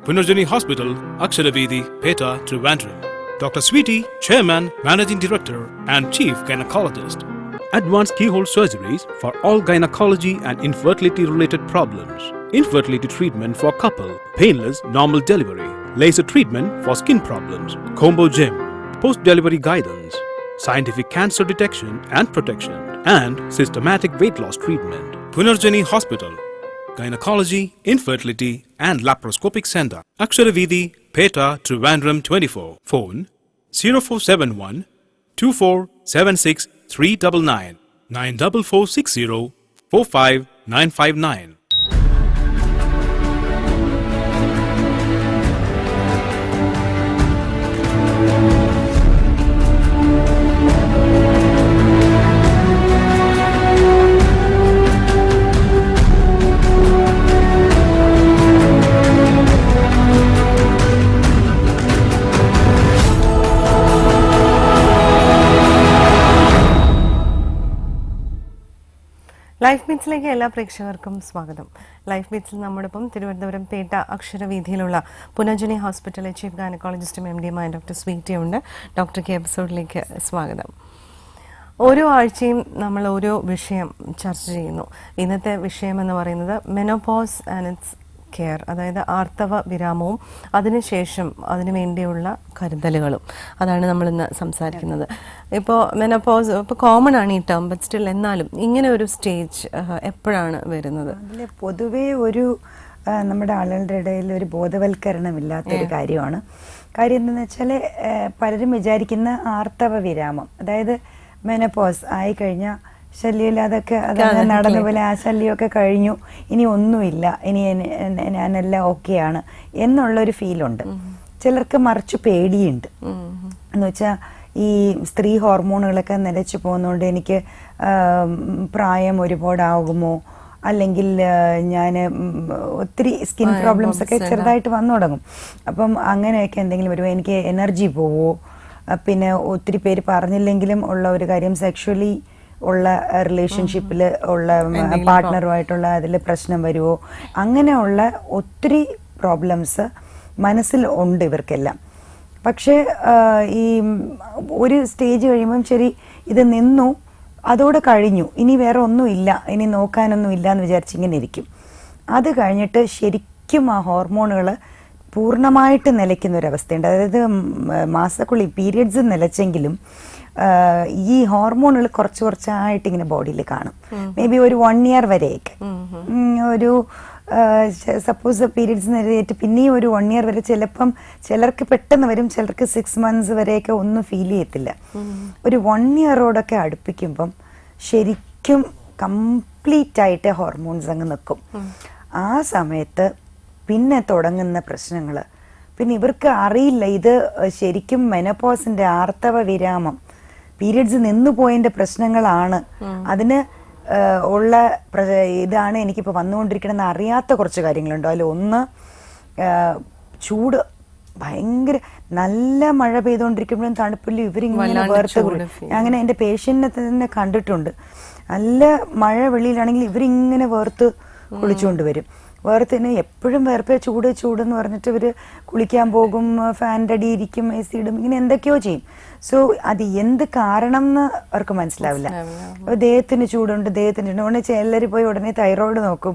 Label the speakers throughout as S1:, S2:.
S1: Punarjani Hospital, Aksharaveedi, Peta, Trivandrum. Dr. Sweetie, Chairman, Managing Director and Chief Gynecologist. Advanced keyhole surgeries for all gynecology and infertility related problems. Infertility treatment for couple, painless normal delivery, laser treatment for skin problems, combo gym, post-delivery guidance, scientific cancer detection and protection, and systematic weight loss treatment. Punarjani Hospital, Gynecology, Infertility and Laparoscopic Center. Aksharaveedi, Peta, Trivandrum 24. Phone 0471 2476 399 94460 45959.
S2: Life ബീറ്റ്സിലേക്ക് എല്ലാ പ്രേക്ഷകർക്കും സ്വാഗതം. Life ബീറ്റ്സിൽ നമ്മോടൊപ്പം തിരുവനന്തപുരം പേട്ട അക്ഷരവീതിയിലുള്ള പുനർജനി ഹോസ്പിറ്റലിലെ chief ഗൈനക്കോളജിസ്റ്റും MD-യുമായ doctor sweety ഉണ്ട്. ഡോക്ടർക്ക് എപ്പിസോഡിലേക്ക് സ്വാഗതം. ഓരോ ആഴ്ചയും നമ്മൾ ഓരോ വിഷയം ചർച്ച ചെയ്യുന്നു. ഇന്നത്തെ വിഷയം എന്ന് പറയുന്നത് മെനോപോസ് ആൻഡ് ഇറ്റ്സ് കെയർ, അതായത് ആർത്തവ വിരാമവും അതിനുശേഷം അതിനു വേണ്ടിയുള്ള കരുതലുകളും, അതാണ് നമ്മളിന്ന് സംസാരിക്കുന്നത്. ഇപ്പോൾ മെനോപോസ് ഇപ്പോൾ കോമൺ ആണ് ഈ ടേം, ബട്ട് സ്റ്റിൽ എന്നാലും ഇങ്ങനെ ഒരു സ്റ്റേജ് എപ്പോഴാണ് വരുന്നത്?
S3: അതിൽ പൊതുവേ ഒരു നമ്മുടെ ആളുകളുടെ ഇടയിൽ ഒരു ബോധവൽക്കരണമില്ലാത്തൊരു കാര്യമാണ്. കാര്യം എന്താണെന്ന് വെച്ചാൽ പലരും വിചാരിക്കുന്ന ആർത്തവ വിരാമം, അതായത് മെനോപോസ് ആയിക്കഴിഞ്ഞാൽ ശല്യമില്ലാതൊക്കെ അതങ്ങനെ നടന്ന പോലെ ആ ശല്യമൊക്കെ കഴിഞ്ഞു, ഇനി ഒന്നുമില്ല, ഇനി ഞാനെല്ലാം ഓക്കെയാണ് എന്നുള്ളൊരു ഫീലുണ്ട്. ചിലർക്ക് മറിച്ച് പേടിയുണ്ട്. എന്ന് വെച്ചാൽ ഈ സ്ത്രീ ഹോർമോണുകളൊക്കെ നിലച്ചു പോകുന്നതുകൊണ്ട് എനിക്ക് പ്രായം ഒരുപാടാകുമോ, അല്ലെങ്കിൽ ഞാൻ ഒത്തിരി സ്കിൻ പ്രോബ്ലംസ് ഒക്കെ ചെറുതായിട്ട് വന്നു തുടങ്ങും. അപ്പം അങ്ങനെയൊക്കെ എന്തെങ്കിലും വരുമോ, എനിക്ക് എനർജി പോവോ, പിന്നെ ഒത്തിരി പേര് പറഞ്ഞില്ലെങ്കിലും ഉള്ള ഒരു കാര്യം സെക്ഷുവലി ഉള്ള റിലേഷൻഷിപ്പിൽ ഉള്ള പാർട്ട്ണറുമായിട്ടുള്ള അതിൽ പ്രശ്നം വരുമോ, അങ്ങനെയുള്ള ഒത്തിരി പ്രോബ്ലംസ് മനസ്സിൽ ഉണ്ട് ഇവർക്കെല്ലാം. പക്ഷേ ഈ ഒരു സ്റ്റേജ് കഴിയുമ്പം ശരി ഇത് നിന്നു, അതോടെ കഴിഞ്ഞു, ഇനി വേറെ ഒന്നുമില്ല, ഇനി നോക്കാനൊന്നും ഇല്ല എന്ന് വിചാരിച്ചിങ്ങനെ ഇരിക്കും. അത് കഴിഞ്ഞിട്ട് ശരിക്കും ആ ഹോർമോണുകൾ പൂർണ്ണമായിട്ട് നിലയ്ക്കുന്ന ഒരവസ്ഥയുണ്ട്. അതായത് മാസക്കുള്ളി പീരിയഡ്സ് നിലച്ചെങ്കിലും ഈ ഹോർമോണുകൾ കുറച്ചായിട്ട് ഇങ്ങനെ ബോഡിയിൽ കാണും. മേ ബി ഒരു 1 year വരെയൊക്കെ, ഒരു സപ്പോസ് പീരിയഡ്സ് നിലയിട്ട് പിന്നെയും ഒരു 1 year വരെ, ചിലപ്പം ചിലർക്ക് പെട്ടെന്ന് വരും, ചിലർക്ക് 6 months വരെയൊക്കെ ഒന്നും ഫീൽ ചെയ്യത്തില്ല. ഒരു 1 year അടുപ്പിക്കുമ്പം ശരിക്കും കംപ്ലീറ്റ് ആയിട്ട് ഹോർമോൺസ് അങ്ങ് നിൽക്കും. ആ സമയത്ത് പിന്നെ തുടങ്ങുന്ന പ്രശ്നങ്ങൾ, പിന്നെ ഇവർക്ക് അറിയില്ല ഇത് ശരിക്കും മെനോപോസിന്റെ ആർത്തവ വിരാമം, പീരിയഡ്സ് നിന്നു പോയതിന്റെ പ്രശ്നങ്ങളാണ്, അതിന് ഉള്ള ഇതാണ് എനിക്കിപ്പോൾ വന്നുകൊണ്ടിരിക്കണമെന്ന് അറിയാത്ത കുറച്ച് കാര്യങ്ങളുണ്ടോ. അതിൽ ഒന്ന്, ചൂട് ഭയങ്കര, നല്ല മഴ പെയ്തുകൊണ്ടിരിക്കുമ്പോഴും തണുപ്പിലും ഇവരിങ്ങനെ വേർത്ത് അങ്ങനെ എൻ്റെ പേഷ്യന്റിനെ തന്നെ കണ്ടിട്ടുണ്ട്. നല്ല മഴ വെളിയിലാണെങ്കിൽ ഇവരിങ്ങനെ വേർത്ത് കുളിച്ചുകൊണ്ട് വരും. വേർത്തിന് എപ്പോഴും വേർപ്പേ ചൂട് ചൂടെന്ന് പറഞ്ഞിട്ട് ഇവർ കുളിക്കാൻ പോകും, ഫാൻ്റെ അടി ഇരിക്കും, AC ഇടും, ഇങ്ങനെ എന്തൊക്കെയോ ചെയ്യും. സോ അത് എന്ത് കാരണം എന്ന് അവർക്ക് മനസ്സിലാവില്ല. ദേഹത്തിന് ചൂടുണ്ട്, ദേഹത്തിന് ഉടനെ ചിലർ പോയി ഉടനെ തൈറോയിഡ് നോക്കും.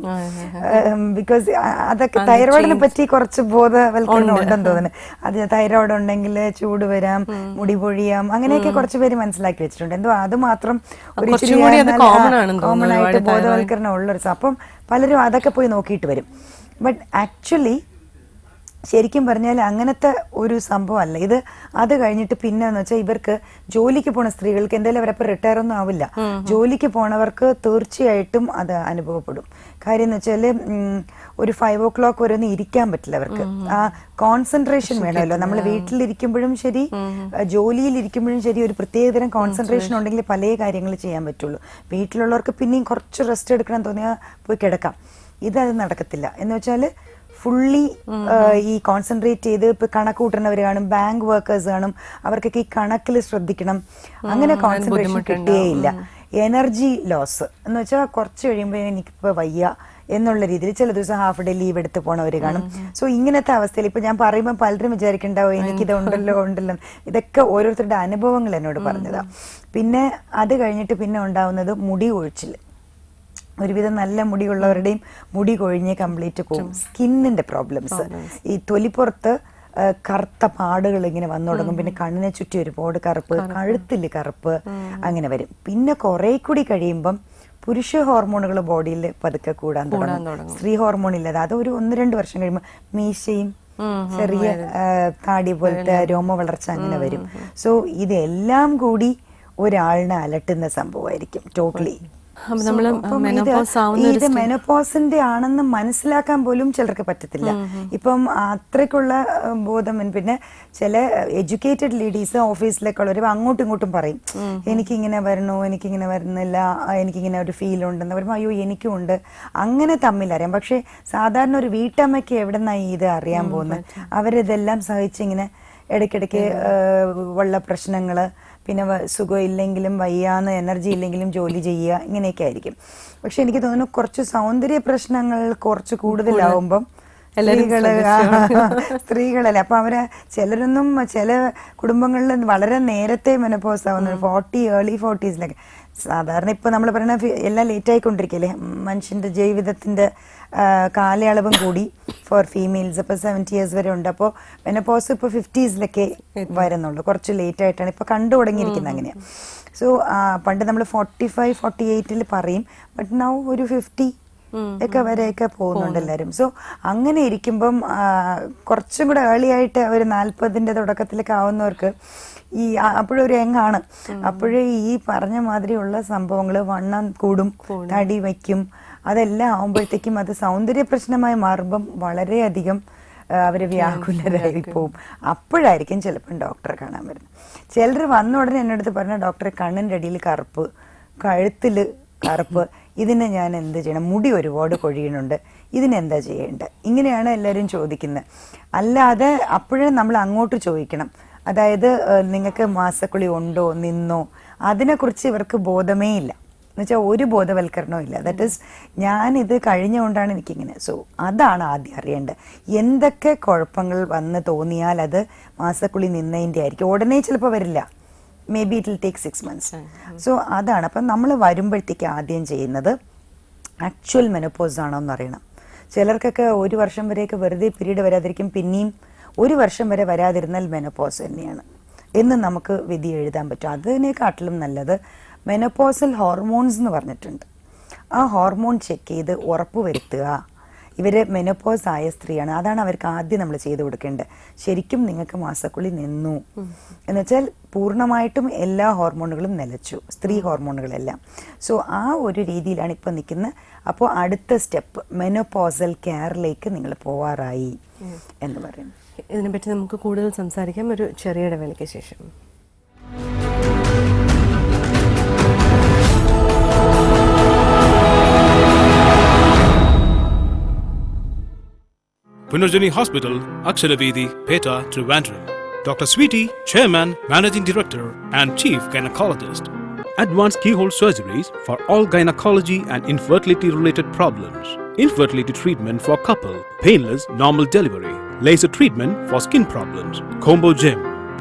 S3: ബിക്കോസ് അതൊക്കെ തൈറോയിഡിനെ പറ്റി കുറച്ച് ബോധവൽക്കരണം ഉണ്ടെന്ന് തോന്നുന്നു. അത് തൈറോയിഡ് ഉണ്ടെങ്കിൽ ചൂട് വരാം, മുടി പൊഴിയാം, അങ്ങനെയൊക്കെ കുറച്ച് പേര് മനസ്സിലാക്കി വെച്ചിട്ടുണ്ട്. എന്തോ അത് മാത്രം ഒരു കോമൺ ആയിട്ട് ബോധവൽക്കരണം ഉള്ളൊരു. അപ്പം പലരും അതൊക്കെ പോയി നോക്കിയിട്ട് വരും. ബട്ട് ആക്ച്വലി ശരിക്കും പറഞ്ഞാൽ അങ്ങനത്തെ ഒരു സംഭവം അല്ല ഇത്. അത് കഴിഞ്ഞിട്ട് പിന്നെ എന്ന് വെച്ചാൽ ഇവർക്ക് ജോലിക്ക് പോണ സ്ത്രീകൾക്ക് എന്തായാലും അവരപ്പോൾ റിട്ടയർ ഒന്നും ആവില്ല. ജോലിക്ക് പോണവർക്ക് തീർച്ചയായിട്ടും അത് അനുഭവപ്പെടും. കാര്യം എന്ന് വെച്ചാൽ ഒരു 5 o'clock വരെ ഒന്നും ഇരിക്കാൻ പറ്റില്ല അവർക്ക്. ആ കോൺസെൻട്രേഷൻ വേണമല്ലോ. നമ്മൾ വീട്ടിലിരിക്കുമ്പോഴും ശരി, ജോലിയിലിരിക്കുമ്പോഴും ശരി, ഒരു പ്രത്യേകതരം കോൺസെൻട്രേഷൻ ഉണ്ടെങ്കിൽ പല കാര്യങ്ങൾ ചെയ്യാൻ പറ്റുള്ളൂ. വീട്ടിലുള്ളവർക്ക് പിന്നെയും കുറച്ച് റെസ്റ്റ് എടുക്കണം തോന്നിയാൽ പോയി കിടക്കാം. ഇതത് നടക്കത്തില്ല. എന്ന് വെച്ചാൽ ഫുള്ളി ഈ കോൺസെൻട്രേറ്റ് ചെയ്ത്, ഇപ്പൊ കണക്ക് കൂട്ടുന്നവർ കാണും, ബാങ്ക് വർക്കേഴ്സ് കാണും, അവർക്കൊക്കെ ഈ കണക്കിൽ ശ്രദ്ധിക്കണം. അങ്ങനെ കോൺസെൻട്രേഷൻ കിട്ടുകയില്ല. എനർജി ലോസ് എന്ന് വെച്ചാൽ കുറച്ച് കഴിയുമ്പോൾ എനിക്കിപ്പോൾ വയ്യ, എന്നുള്ള രീതിയിൽ ചില ദിവസം ഹാഫ് ഡേ ലീവ് എടുത്ത് പോണവർ കാണും. സോ ഇങ്ങനത്തെ അവസ്ഥയിൽ ഇപ്പൊ ഞാൻ പറയുമ്പോൾ പലരും വിചാരിക്കണ്ടാവും എനിക്കിത് ഉണ്ടല്ലോ ഇതൊക്കെ ഓരോരുത്തരുടെ അനുഭവങ്ങൾ എന്നോട് പറഞ്ഞതാ. പിന്നെ അത് കഴിഞ്ഞിട്ട് പിന്നെ ഉണ്ടാവുന്നത് മുടി കൊഴിച്ചിൽ. ഒരുവിധം നല്ല മുടിയുള്ളവരുടെയും മുടി കൊഴിഞ്ഞ് കംപ്ലീറ്റ് പോകും. സ്കിന്നിന്റെ പ്രോബ്ലംസ്, ഈ തൊലിപ്പുറത്ത് കറുത്ത പാടുകൾ ഇങ്ങനെ വന്നു തുടങ്ങും. പിന്നെ കണ്ണിനെ ചുറ്റി ഒരുപാട് കറുപ്പ്, കഴുത്തിൽ കറുപ്പ് അങ്ങനെ വരും. പിന്നെ കുറെ കൂടി കഴിയുമ്പം പുരുഷ ഹോർമോണുകൾ ബോഡിയിൽ പതുക്കെ കൂടാൻ തുടങ്ങും. സ്ത്രീ ഹോർമോൺ ഇല്ലാതെ അത് ഒരു 1-2 വർഷം കഴിയുമ്പോൾ മീശയും ചെറിയ താടി പോലത്തെ രോമ വളർച്ച അങ്ങനെ വരും. സോ ഇതെല്ലാം കൂടി ഒരാളിനെ അലട്ടുന്ന സംഭവമായിരിക്കും ടോട്ടലി. ഇത് മെനോപോസിന്റെ ആണെന്ന് മനസ്സിലാക്കാൻ പോലും ചിലർക്ക് പറ്റത്തില്ല. ഇപ്പം അത്രയ്ക്കുള്ള ബോധം. പിന്നെ ചില എഡ്യൂക്കേറ്റഡ് ലേഡീസ് ഓഫീസിലേക്കുള്ളവർ അങ്ങോട്ടും ഇങ്ങോട്ടും പറയും എനിക്കിങ്ങനെ വരണോ, എനിക്കിങ്ങനെ വരുന്നില്ല, എനിക്കിങ്ങനെ ഒരു ഫീൽ ഉണ്ടെന്ന് പറയുമ്പോൾ അയ്യോ എനിക്കും ഉണ്ട്. അങ്ങനെ തമ്മിലറിയാം. പക്ഷെ സാധാരണ ഒരു വീട്ടമ്മയ്ക്ക് എവിടെ നിന്നായി ഇത് അറിയാൻ പോകുന്നത്? അവരിതെല്ലാം സഹിച്ചിങ്ങനെ ഇടയ്ക്കിടയ്ക്ക് ഉള്ള പ്രശ്നങ്ങള്, പിന്നെ സുഖം ഇല്ലെങ്കിലും വയ്യാന്ന്, എനർജി ഇല്ലെങ്കിലും ജോലി ചെയ്യുക, ഇങ്ങനെയൊക്കെ ആയിരിക്കും. പക്ഷെ എനിക്ക് തോന്നുന്നു കുറച്ച് സൗന്ദര്യ പ്രശ്നങ്ങൾ കുറച്ച് കൂടുതലാവുമ്പം സ്ത്രീകളല്ലേ. അപ്പൊ അവര് ചിലരൊന്നും ചില കുടുംബങ്ങളിൽ വളരെ നേരത്തെ മെനോപോസ് ആവുന്നത് 40 ഏർലി 40s. സാധാരണ ഇപ്പൊ നമ്മൾ പറയുന്ന എല്ലാം ലേറ്റ് ആയിക്കൊണ്ടിരിക്കല്ലേ. മനുഷ്യന്റെ ജീവിതത്തിന്റെ കാലയളവും കൂടി ഫോർ ഫീമെയിൽസ് ഇപ്പൊ 70 years വരെ ഉണ്ട്. അപ്പോൾ മെനോപോസ് ഇപ്പൊ 50s വരുന്നുള്ളൂ. കുറച്ച് ലേറ്റ് ആയിട്ടാണ് ഇപ്പൊ കണ്ടു തുടങ്ങിയിരിക്കുന്നത്. അങ്ങനെയാ. സോ പണ്ട് നമ്മൾ 45-48 പറയും. ബട്ട് നൗ ഒരു 50 ഒക്കെ വരെയൊക്കെ പോകുന്നുണ്ട് എല്ലാവരും. സോ അങ്ങനെ ഇരിക്കുമ്പം കുറച്ചും കൂടെ ഏർലി ആയിട്ട് ഒരു 40ന്റെ തുടക്കത്തിലൊക്കെ ആവുന്നവർക്ക് ഈ അപ്പോഴൊരു യങ്ങാണ്. അപ്പോഴേ ഈ പറഞ്ഞ മാതിരിയുള്ള സംഭവങ്ങൾ വണ്ണം കൂടും, തടി വയ്ക്കും, അതെല്ലാം ആവുമ്പോഴത്തേക്കും അത് സൗന്ദര്യ പ്രശ്നമായി മാറുമ്പം വളരെയധികം അവര് വ്യാകുലരായി പോവും. അപ്പോഴായിരിക്കും ചിലപ്പം ഡോക്ടറെ കാണാൻ വരുന്നത്. ചിലർ വന്ന ഉടനെ എൻ്റെ അടുത്ത് പറഞ്ഞ ഡോക്ടറെ കണ്ണിൻ്റെ അടിയിൽ കറുപ്പ്, കഴുത്തിൽ കറുപ്പ്, ഇതിനെ ഞാൻ എന്ത് ചെയ്യണം? മുടി ഒരുപാട് കൊഴിയുന്നുണ്ട്, ഇതിനെന്താ ചെയ്യേണ്ടത്? ഇങ്ങനെയാണ് എല്ലാവരും ചോദിക്കുന്നത്. അല്ലാതെ അപ്പോഴേ നമ്മൾ അങ്ങോട്ട് ചോദിക്കണം. അതായത് നിങ്ങൾക്ക് മാസക്കുളി ഉണ്ടോ, നിന്നോ, അതിനെക്കുറിച്ച് ഇവർക്ക് ബോധമേ ഇല്ല. എന്നുവെച്ചാൽ ഒരു ബോധവൽക്കരണവും ഇല്ല. ദാറ്റ് ഈസ് ഞാനിത് കഴിഞ്ഞുകൊണ്ടാണ് എനിക്കിങ്ങനെ. സോ അതാണ് ആദ്യം അറിയേണ്ടത്. എന്തൊക്കെ കുഴപ്പങ്ങൾ വന്ന് തോന്നിയാൽ അത് മാസക്കുളി നിന്നതിൻ്റെ ആയിരിക്കും. ഉടനെ ചിലപ്പോൾ വരില്ല. May be it will take 6 months. So അതാണ്. അപ്പം നമ്മൾ വരുമ്പോഴത്തേക്ക് ആദ്യം ചെയ്യുന്നത് ആക്ച്വൽ മെനോപോസ് ആണോ എന്ന് അറിയണം. ചിലർക്കൊക്കെ 1 വർഷം വരെയൊക്കെ വെറുതെ പീരീഡ് വരാതിരിക്കും. പിന്നെയും 1 വർഷം വരെ വരാതിരുന്നാൽ മെനോപോസ് തന്നെയാണ് എന്ന് നമുക്ക് വിധി എഴുതാൻ പറ്റും. അതിനെക്കാട്ടിലും നല്ലത് മെനോപോസൽ ഹോർമോൺസ് എന്ന് പറഞ്ഞിട്ടുണ്ട്. ആ ഹോർമോൺ ചെക്ക് ചെയ്ത് ഉറപ്പ് വരുത്തുക ഇവര് മെനോപോസ് ആയ സ്ത്രീയാണ്. അതാണ് അവർക്ക് ആദ്യം നമ്മൾ ചെയ്തു കൊടുക്കേണ്ടത്. ശരിക്കും നിങ്ങൾക്ക് മാസക്കുളി നിന്നു എന്നുവെച്ചാൽ പൂർണ്ണമായിട്ടും എല്ലാ ഹോർമോണുകളും നിലച്ചു, സ്ത്രീ ഹോർമോണുകളെല്ലാം. സോ ആ ഒരു രീതിയിലാണ് ഇപ്പം നിൽക്കുന്നത്. അപ്പോൾ അടുത്ത സ്റ്റെപ്പ് മെനോപോസൽ കെയറിലേക്ക് നിങ്ങൾ പോവാറായി എന്ന് പറയുന്നു.
S2: ഇതിനെപ്പറ്റി നമുക്ക് കൂടുതൽ സംസാരിക്കാം ഒരു ചെറിയ ഇടവേളയ്ക്ക് ശേഷം.
S1: Punarjani Hospital, Aksharavedi, Peta, Trivandrum. Dr. Sweetie, Chairman, Managing Director and Chief Gynecologist. Advanced keyhole surgeries for all gynecology and infertility related problems. Infertility treatment for couple, painless normal delivery, laser treatment for skin problems, combo gym,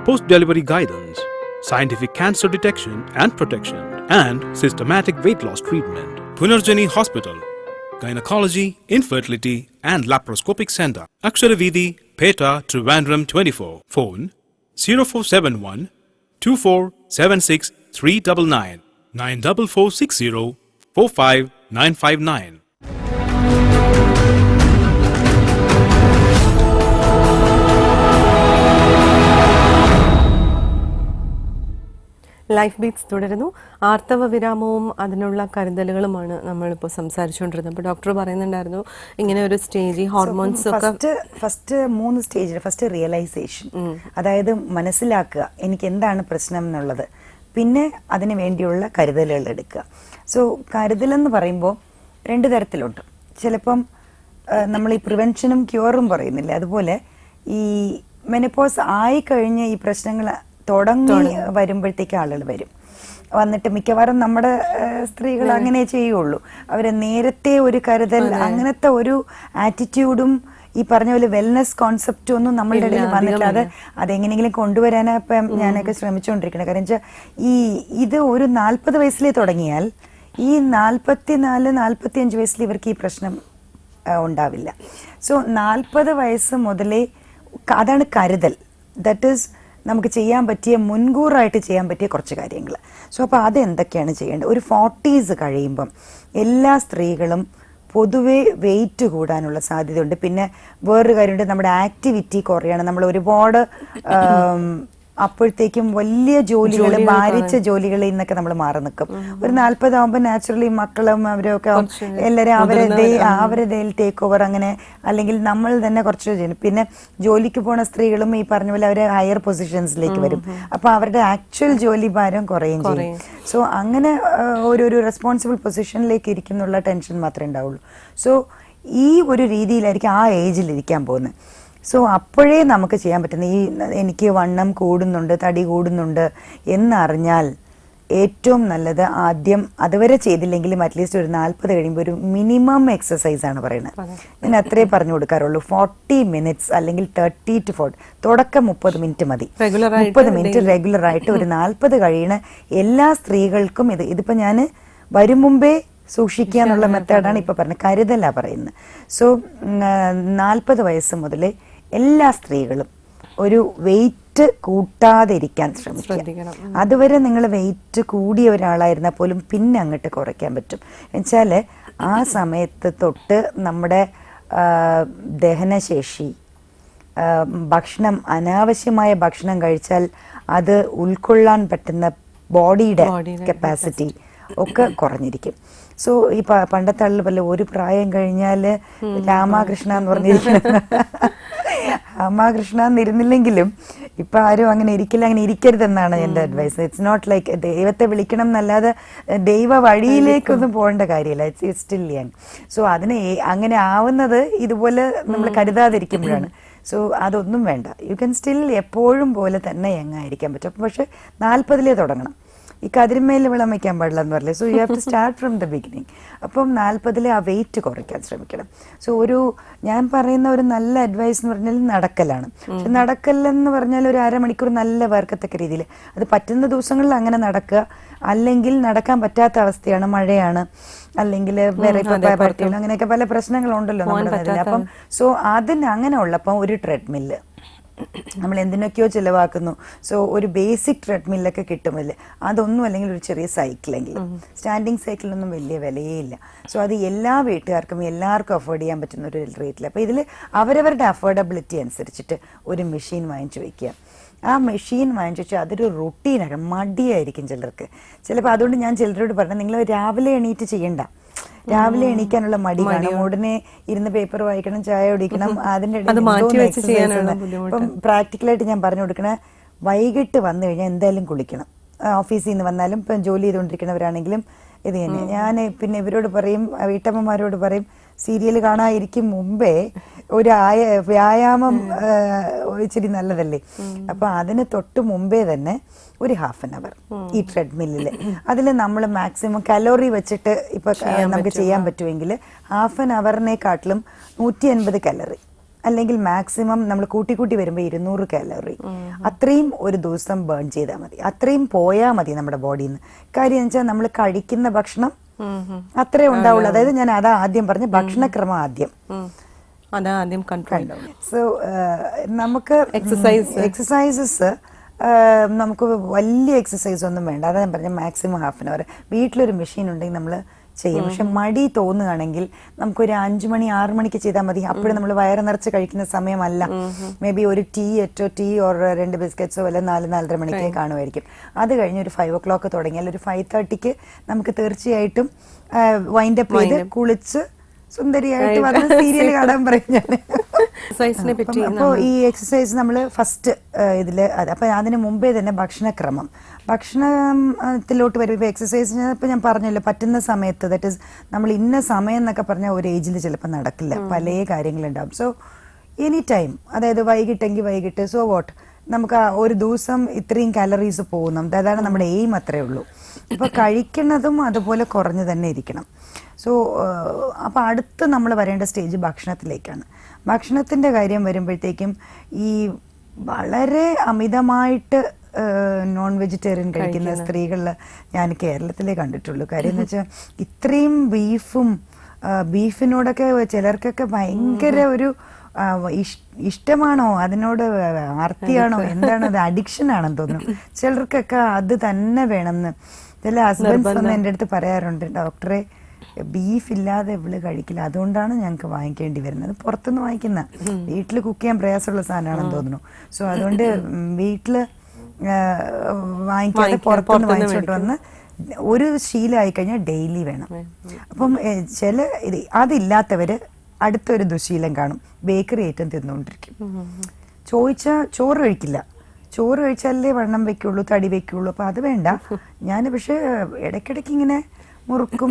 S1: post-delivery guidance, scientific cancer detection and protection, and systematic weight loss treatment. Punarjani Hospital, Gynecology, Infertility and Laparoscopic Center. Aksharavedi, Peta, Trivandrum 24. Phone 0471 2476 399 94460 45959.
S2: Life beats തുടരുന്നു. ആർത്തവ വിരാമവും അതിനുള്ള കരുതലുകളുമാണ് നമ്മളിപ്പോൾ സംസാരിച്ചുകൊണ്ടിരുന്നത്. അപ്പോൾ doctor പറയുന്നുണ്ടായിരുന്നു ഇങ്ങനെ ഒരു stage ഈ hormones ഒക്കെ
S3: ഫസ്റ്റ് 3 സ്റ്റേജിൽ ഫസ്റ്റ് റിയലൈസേഷൻ, അതായത് മനസ്സിലാക്കുക എനിക്ക് എന്താണ് പ്രശ്നം എന്നുള്ളത്. പിന്നെ അതിന് വേണ്ടിയുള്ള കരുതലുകൾ എടുക്കുക. സോ കരുതലെന്ന് പറയുമ്പോൾ 2 തരത്തിലുണ്ട്. ചിലപ്പം നമ്മൾ ഈ പ്രിവെൻഷനും ക്യൂറും പറയുന്നില്ല, അതുപോലെ ഈ മെനോപോസ് ആയിക്കഴിഞ്ഞ് ഈ പ്രശ്നങ്ങൾ തുടങ്ങി വരുമ്പോഴത്തേക്ക് ആളുകൾ വരും. വന്നിട്ട് മിക്കവാറും നമ്മുടെ സ്ത്രീകൾ അങ്ങനെ ചെയ്യുള്ളൂ. അവരെ നേരത്തെ ഒരു കരുതൽ, അങ്ങനത്തെ ഒരു ആറ്റിറ്റ്യൂഡും ഈ പറഞ്ഞ പോലെ വെൽനെസ് കോൺസെപ്റ്റ് ഒന്നും നമ്മളുടെ ഇടയിൽ വന്നിട്ടില്ല. അതെങ്ങനെയെങ്കിലും കൊണ്ടുവരാനാ ഇപ്പം ഞാനൊക്കെ ശ്രമിച്ചുകൊണ്ടിരിക്കുന്നത്. കാരണം വെച്ചാൽ ഇത് ഒരു 40 വയസ്സിലേ തുടങ്ങിയാൽ ഈ 44-45 വയസ്സിൽ ഇവർക്ക് ഈ പ്രശ്നം ഉണ്ടാവില്ല. സോ 40 വയസ്സ് മുതലേ അതാണ് കരുതൽ. ദാറ്റ് ഈസ് നമുക്ക് ചെയ്യാൻ പറ്റിയ, മുൻകൂറായിട്ട് ചെയ്യാൻ പറ്റിയ കുറച്ച് കാര്യങ്ങൾ. സോ അപ്പോൾ അതെന്തൊക്കെയാണ് ചെയ്യേണ്ടത്? ഒരു 40s കഴിയുമ്പം എല്ലാ സ്ത്രീകളും പൊതുവെ വെയിറ്റ് കൂടാനുള്ള സാധ്യതയുണ്ട്. പിന്നെ വേറൊരു കാര്യമുണ്ട്, നമ്മുടെ ആക്ടിവിറ്റി കുറയാണ്. നമ്മൾ ഒരുപാട് അപ്പോഴത്തേക്കും വലിയ ജോലികൾ, ഭാരിച്ച ജോലികളിൽ നിന്നൊക്കെ നമ്മൾ മാറി നിൽക്കും. ഒരു 40 ആകുമ്പോൾ നാച്ചുറലി മക്കളും അവരൊക്കെ എല്ലാവരും അവരുടെ ടേക്ക് ഓവർ, അങ്ങനെ അല്ലെങ്കിൽ നമ്മൾ തന്നെ കുറച്ച് ചെയ്യും. പിന്നെ ജോലിക്ക് പോണ സ്ത്രീകളും ഈ പറഞ്ഞ പോലെ അവർ ഹയർ പൊസിഷൻസിലേക്ക് വരും. അപ്പൊ അവരുടെ ആക്ച്വൽ ജോലി ഭാരം കുറയും ചെയ്യും. സോ അങ്ങനെ ഒരു റെസ്പോൺസിബിൾ പൊസിഷനിലേക്ക് ഇരിക്കുന്നുള്ള ടെൻഷൻ മാത്രമേ ഉണ്ടാവുള്ളൂ. സോ ഈ ഒരു രീതിയിലായിരിക്കും ആ ഏജിൽ ഇരിക്കാൻ പോകുന്നത്. സോ അപ്പോഴേ നമുക്ക് ചെയ്യാൻ പറ്റുന്ന എനിക്ക് വണ്ണം കൂടുന്നുണ്ട്, തടി കൂടുന്നുണ്ട് എന്നറിഞ്ഞാൽ ഏറ്റവും നല്ലത് ആദ്യം, അതുവരെ ചെയ്തില്ലെങ്കിലും അറ്റ്ലീസ്റ്റ് ഒരു 40 കഴിയുമ്പോൾ ഒരു മിനിമം എക്സസൈസ് ആണ് പറയുന്നത്. ഞാൻ അത്രേ പറഞ്ഞു കൊടുക്കാറുള്ളൂ. 40 മിനിറ്റ്സ് അല്ലെങ്കിൽ 30 to 40, തുടക്കം 30 മിനിറ്റ് മതി. 30 മിനിറ്റ് റെഗുലർ ആയിട്ട് ഒരു 40 കഴിയണ എല്ലാ സ്ത്രീകൾക്കും ഇതിപ്പോ ഞാൻ വരും മുമ്പേ സൂക്ഷിക്കുക എന്നുള്ള മെത്തേഡാണ് ഇപ്പൊ പറഞ്ഞത്, കരുതലാ പറയുന്നത്. സോ 40 വയസ്സ് മുതലേ എല്ലാ സ്ത്രീകളും ഒരു വെയിറ്റ് കൂട്ടാതിരിക്കാൻ ശ്രമിക്കുക. അതുവരെ നിങ്ങൾ വെയിറ്റ് കൂടിയ ഒരാളായിരുന്നാൽ പോലും പിന്നെ അങ്ങോട്ട് കുറയ്ക്കാൻ പറ്റും. എന്നുവെച്ചാൽ ആ സമയത്ത് തൊട്ട് നമ്മുടെ ദഹനശേഷി, ഭക്ഷണം, അനാവശ്യമായ ഭക്ഷണം കഴിച്ചാൽ അത് ഉൾക്കൊള്ളാൻ പറ്റുന്ന ബോഡിയുടെ കപ്പാസിറ്റി ഒക്കെ കുറഞ്ഞിരിക്കും. സോ ഈ പണ്ടത്തെ ആളിൽ പോലെ ഒരു പ്രായം കഴിഞ്ഞാൽ രാമകൃഷ്ണ എന്ന് പറഞ്ഞിരിക്കണം, രാമകൃഷ്ണ എന്നിരുന്നില്ലെങ്കിലും ഇപ്പൊ ആരും അങ്ങനെ ഇരിക്കില്ല, അങ്ങനെ ഇരിക്കരുതെന്നാണ് എൻ്റെ അഡ്വൈസ്. ഇറ്റ്സ് നോട്ട് ലൈക്ക് ദൈവത്തെ വിളിക്കണം എന്നല്ലാതെ ദൈവ വഴിയിലേക്കൊന്നും പോകേണ്ട കാര്യമില്ല. It's still young. സോ അതിന് അങ്ങനെ ആവുന്നത് ഇതുപോലെ നമ്മൾ കരുതാതിരിക്കുമ്പോഴാണ്. സോ അതൊന്നും വേണ്ട. യു ക്യാൻ സ്റ്റിൽ എപ്പോഴും പോലെ തന്നെ യങ് ആയിരിക്കാൻ പറ്റും. പക്ഷെ 40 തുടങ്ങണം. ഈ കതിരുമേൽ വെള്ളം വയ്ക്കാൻ പാടില്ല എന്ന് പറയില്ലേ. So you have to start from the beginning. അപ്പം 40 ആ വെയിറ്റ് കുറയ്ക്കാൻ ശ്രമിക്കണം. സോ ഞാൻ പറയുന്ന ഒരു നല്ല അഡ്വൈസ് എന്ന് പറഞ്ഞാൽ നടക്കലാണ്. പക്ഷെ നടക്കലെന്ന് പറഞ്ഞാൽ ഒരു അരമണിക്കൂർ നല്ല വർക്കത്തക്ക രീതിയിൽ, അത് പറ്റുന്ന ദിവസങ്ങളിൽ അങ്ങനെ നടക്കുക. അല്ലെങ്കിൽ നടക്കാൻ പറ്റാത്ത അവസ്ഥയാണ്, മഴയാണ്, അല്ലെങ്കിൽ വേറെ പറ്റില്ല, അങ്ങനെയൊക്കെ പല പ്രശ്നങ്ങളുണ്ടല്ലോ നമ്മുടെ നാട്ടിൽ. അപ്പം സോ അതിന് അങ്ങനെ ഉള്ളപ്പം ഒരു ട്രെഡ്മില്ല് നമ്മൾ എന്തിനൊക്കെയോ ചിലവാക്കുന്നു. സോ ഒരു ബേസിക് ട്രെഡ്മില്ലൊക്കെ കിട്ടുമല്ലേ, അതൊന്നും അല്ലെങ്കിൽ ഒരു ചെറിയ സൈക്കിളെങ്കിലും. സ്റ്റാൻഡിങ് സൈക്കിളിനൊന്നും വലിയ വിലയേ ഇല്ല. സോ അത് എല്ലാ വീട്ടുകാർക്കും എല്ലാവർക്കും അഫോർഡ് ചെയ്യാൻ പറ്റുന്ന ഒരു റേറ്റിൽ. അപ്പോൾ ഇതിൽ അവരവരുടെ അഫോർഡബിലിറ്റി അനുസരിച്ചിട്ട് ഒരു മെഷീൻ വാങ്ങിച്ചു വയ്ക്കുക. ആ മെഷീൻ വാങ്ങിച്ചു വെച്ചാൽ അതൊരു റുട്ടീനാണ്. മടിയായിരിക്കും ചിലർക്ക്. ചിലപ്പോൾ അതുകൊണ്ട് ഞാൻ ചിലരോട് പറഞ്ഞു, നിങ്ങൾ രാവിലെ എണീറ്റ് ചെയ്യണ്ട. രാവിലെ എണീക്കാനുള്ള മടി കാണും, ഉടനെ ഇരുന്ന് പേപ്പർ വായിക്കണം, ചായ കുടിക്കണം, അതിൻ്റെ ഇപ്പം പ്രാക്ടിക്കലായിട്ട് ഞാൻ പറഞ്ഞു കൊടുക്കണ, വൈകിട്ട് വന്നു കഴിഞ്ഞാൽ എന്തായാലും കുളിക്കണം. ഓഫീസിൽ നിന്ന് വന്നാലും ഇപ്പം ജോലി ചെയ്തുകൊണ്ടിരിക്കുന്നവരാണെങ്കിലും ഇത് തന്നെ. ഞാൻ പിന്നെ ഇവരോട് പറയും, വീട്ടമ്മമാരോട് പറയും, സീരിയൽ കാണാതിരിക്കും മുമ്പേ ഒരു വ്യായാമം ഇച്ചിരി നല്ലതല്ലേ. അപ്പൊ അതിന് തൊട്ട് മുമ്പേ തന്നെ ഒരു ½ an hour ഈ ട്രെഡ്മില്ലിൽ, അതിൽ നമ്മൾ മാക്സിമം കലോറി വെച്ചിട്ട് ഇപ്പൊ നമുക്ക് ചെയ്യാൻ പറ്റുമെങ്കിൽ ½ an hourനെക്കാട്ടിലും 150 കലോറി, അല്ലെങ്കിൽ മാക്സിമം നമ്മൾ കൂട്ടി വരുമ്പോൾ 200 കലോറി, അത്രയും ഒരു ദിവസം ബേൺ ചെയ്താൽ മതി. അത്രയും പോയാൽ മതി നമ്മുടെ ബോഡിയിൽ നിന്ന്. കാര്യം എന്ന് വെച്ചാൽ നമ്മൾ കഴിക്കുന്ന ഭക്ഷണം അത്രേ ഉണ്ടാവുള്ളൂ. അതായത് ഞാൻ അതാ ആദ്യം പറഞ്ഞ ഭക്ഷണക്രമം ആദ്യം കണ്ടു. സോ നമുക്ക് എക്സസൈസസ് നമുക്ക് വലിയ എക്സസൈസ് ഒന്നും വേണ്ട. അതാ ഞാൻ പറഞ്ഞ മാക്സിമം ½ an hour. വീട്ടിലൊരു മെഷീൻ ഉണ്ടെങ്കിൽ നമ്മൾ ചെയ്യും. പക്ഷെ മടി തോന്നുകയാണെങ്കിൽ നമുക്കൊരു 5 മണി 6 മണിക്ക് ചെയ്താൽ മതി. അപ്പോഴും നമ്മൾ വയറ് നിറച്ച് കഴിക്കുന്ന സമയമല്ല. മേ ബി ഒരു ടീ ഓർ 2 ബിസ്ക്കറ്റ്സോ വല്ല 4-4:30 മണിക്കേ കാണുമായിരിക്കും. അത് കഴിഞ്ഞ് ഒരു 5 o'clock തുടങ്ങിയാൽ ഒരു 5:30ക്ക് നമുക്ക് തീർച്ചയായിട്ടും വൈൻഡപ്പ് ചെയ്ത് കുളിച്ച് സുന്ദരിയായിട്ട് വന്ന് സീരിയൽ കാണാൻ പറയും ഞാൻ. അപ്പോൾ ഈ എക്സസൈസ് നമ്മൾ ഫസ്റ്റ് ഇതിൽ അപ്പം അതിന് മുമ്പേ തന്നെ ഭക്ഷണത്തിലോട്ട് വരും. ഇപ്പോൾ എക്സസൈസ് ഇപ്പം ഞാൻ പറഞ്ഞല്ലോ, പറ്റുന്ന സമയത്ത്, ദാറ്റ് ഈസ് നമ്മൾ ഇന്ന സമയം എന്നൊക്കെ പറഞ്ഞാൽ ഒരു ഏജിൽ ചിലപ്പോൾ നടക്കില്ല, പല കാര്യങ്ങളുണ്ടാകും. സോ എനി ടൈം, അതായത് വൈകിട്ടെങ്കിൽ വൈകിട്ട്, സോ വാട്ട്, നമുക്ക് ഒരു ദിവസം ഇത്രയും കാലറീസ് പോകുന്നു, അതാണ് നമ്മുടെ എയിം, അത്രേ ഉള്ളൂ. അപ്പോൾ കഴിക്കുന്നതും അതുപോലെ കുറഞ്ഞു തന്നെ ഇരിക്കണം. സോ അപ്പോൾ അടുത്ത് നമ്മൾ വരേണ്ട സ്റ്റേജ് ഭക്ഷണത്തിലേക്കാണ്. ഭക്ഷണത്തിൻ്റെ കാര്യം വരുമ്പോഴത്തേക്കും ഈ വളരെ അമിതമായിട്ട് നോൺ വെജിറ്റേറിയൻ കഴിക്കുന്ന സ്ത്രീകളിൽ ഞാൻ കേരളത്തിലേ കണ്ടിട്ടുള്ളൂ. കാര്യം എന്ന് വെച്ചാൽ ഇത്രയും ബീഫിനോടൊക്കെ ചിലർക്കൊക്കെ ഭയങ്കര ഒരു ഇഷ്ടമാണോ, അതിനോട് ആർത്തിയാണോ, എന്താണ് അത്, അഡിക്ഷൻ ആണെന്ന് തോന്നുന്നു. ചിലർക്കൊക്കെ അത് തന്നെ വേണമെന്ന്. ചില ഹസ്ബൻഡ്സ് ഒന്ന് എൻ്റെ അടുത്ത് പറയാറുണ്ട്, ഡോക്ടറെ ബീഫ് ഇല്ലാതെ ഇവള് കഴിക്കില്ല, അതുകൊണ്ടാണ് ഞങ്ങൾക്ക് വാങ്ങിക്കേണ്ടി വരുന്നത്. പുറത്തുനിന്ന് വാങ്ങിക്കുന്ന, വീട്ടിൽ കുക്ക് ചെയ്യാൻ പ്രയാസമുള്ള സാധനമാണെന്ന് തോന്നുന്നു. സോ അതുകൊണ്ട് വീട്ടിൽ വാങ്ങിക്കാതെ പുറത്തുനിന്ന് വാങ്ങിച്ചോണ്ട് വന്ന് ഒരു ശീലമായി കഴിഞ്ഞാൽ ഡെയിലി വേണം. അപ്പം ചില അതില്ലാത്തവര് അടുത്തൊരു ദുശീലം കാണും, ബേക്കറി ഐറ്റം തിന്നുകൊണ്ടിരിക്കും. ചോദിച്ചാൽ ചോറ് കഴിക്കില്ല, ചോറ് കഴിച്ചാലേ വണ്ണം വെക്കുള്ളൂ, തടി വെക്കുള്ളൂ. അപ്പൊ അത് വേണ്ട. ഞാൻ പക്ഷെ ഇടയ്ക്കിടയ്ക്ക് ഇങ്ങനെ മുറുക്കും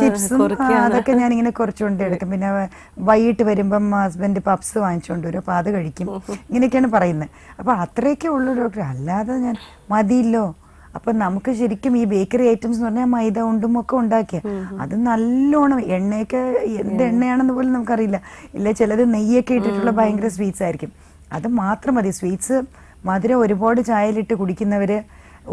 S3: ചിപ്സും അതൊക്കെ ഞാൻ ഇങ്ങനെ കുറച്ചുകൊണ്ട് എടുക്കും. പിന്നെ വൈകിട്ട് വരുമ്പം ഹസ്ബൻഡ് പപ്സ് വാങ്ങിച്ചുകൊണ്ട് വരും, അപ്പൊ അത് കഴിക്കും. ഇങ്ങനെയൊക്കെയാണ് പറയുന്നത്. അപ്പൊ അത്രയൊക്കെ ഉള്ളൂ ഡോക്ടർ, അല്ലാതെ ഞാൻ മതിയില്ലോ. അപ്പൊ നമുക്ക് ശരിക്കും ഈ ബേക്കറി ഐറ്റംസ് എന്ന് പറഞ്ഞാൽ മൈദ കൊണ്ടും ഒക്കെ ഉണ്ടാക്കിയ അത് നല്ലോണം എണ്ണയൊക്കെ എന്ത് എണ്ണയാണെന്ന് പോലും നമുക്കറിയില്ല. ഇല്ല ചിലത് നെയ്യൊക്കെ ഇട്ടിട്ടുള്ള ഭയങ്കര സ്വീറ്റ്സ് ആയിരിക്കും. അത് മാത്രം മതി. സ്വീറ്റ്സ് മധുരം ഒരുപാട് ചായയിലിട്ട് കുടിക്കുന്നവര്,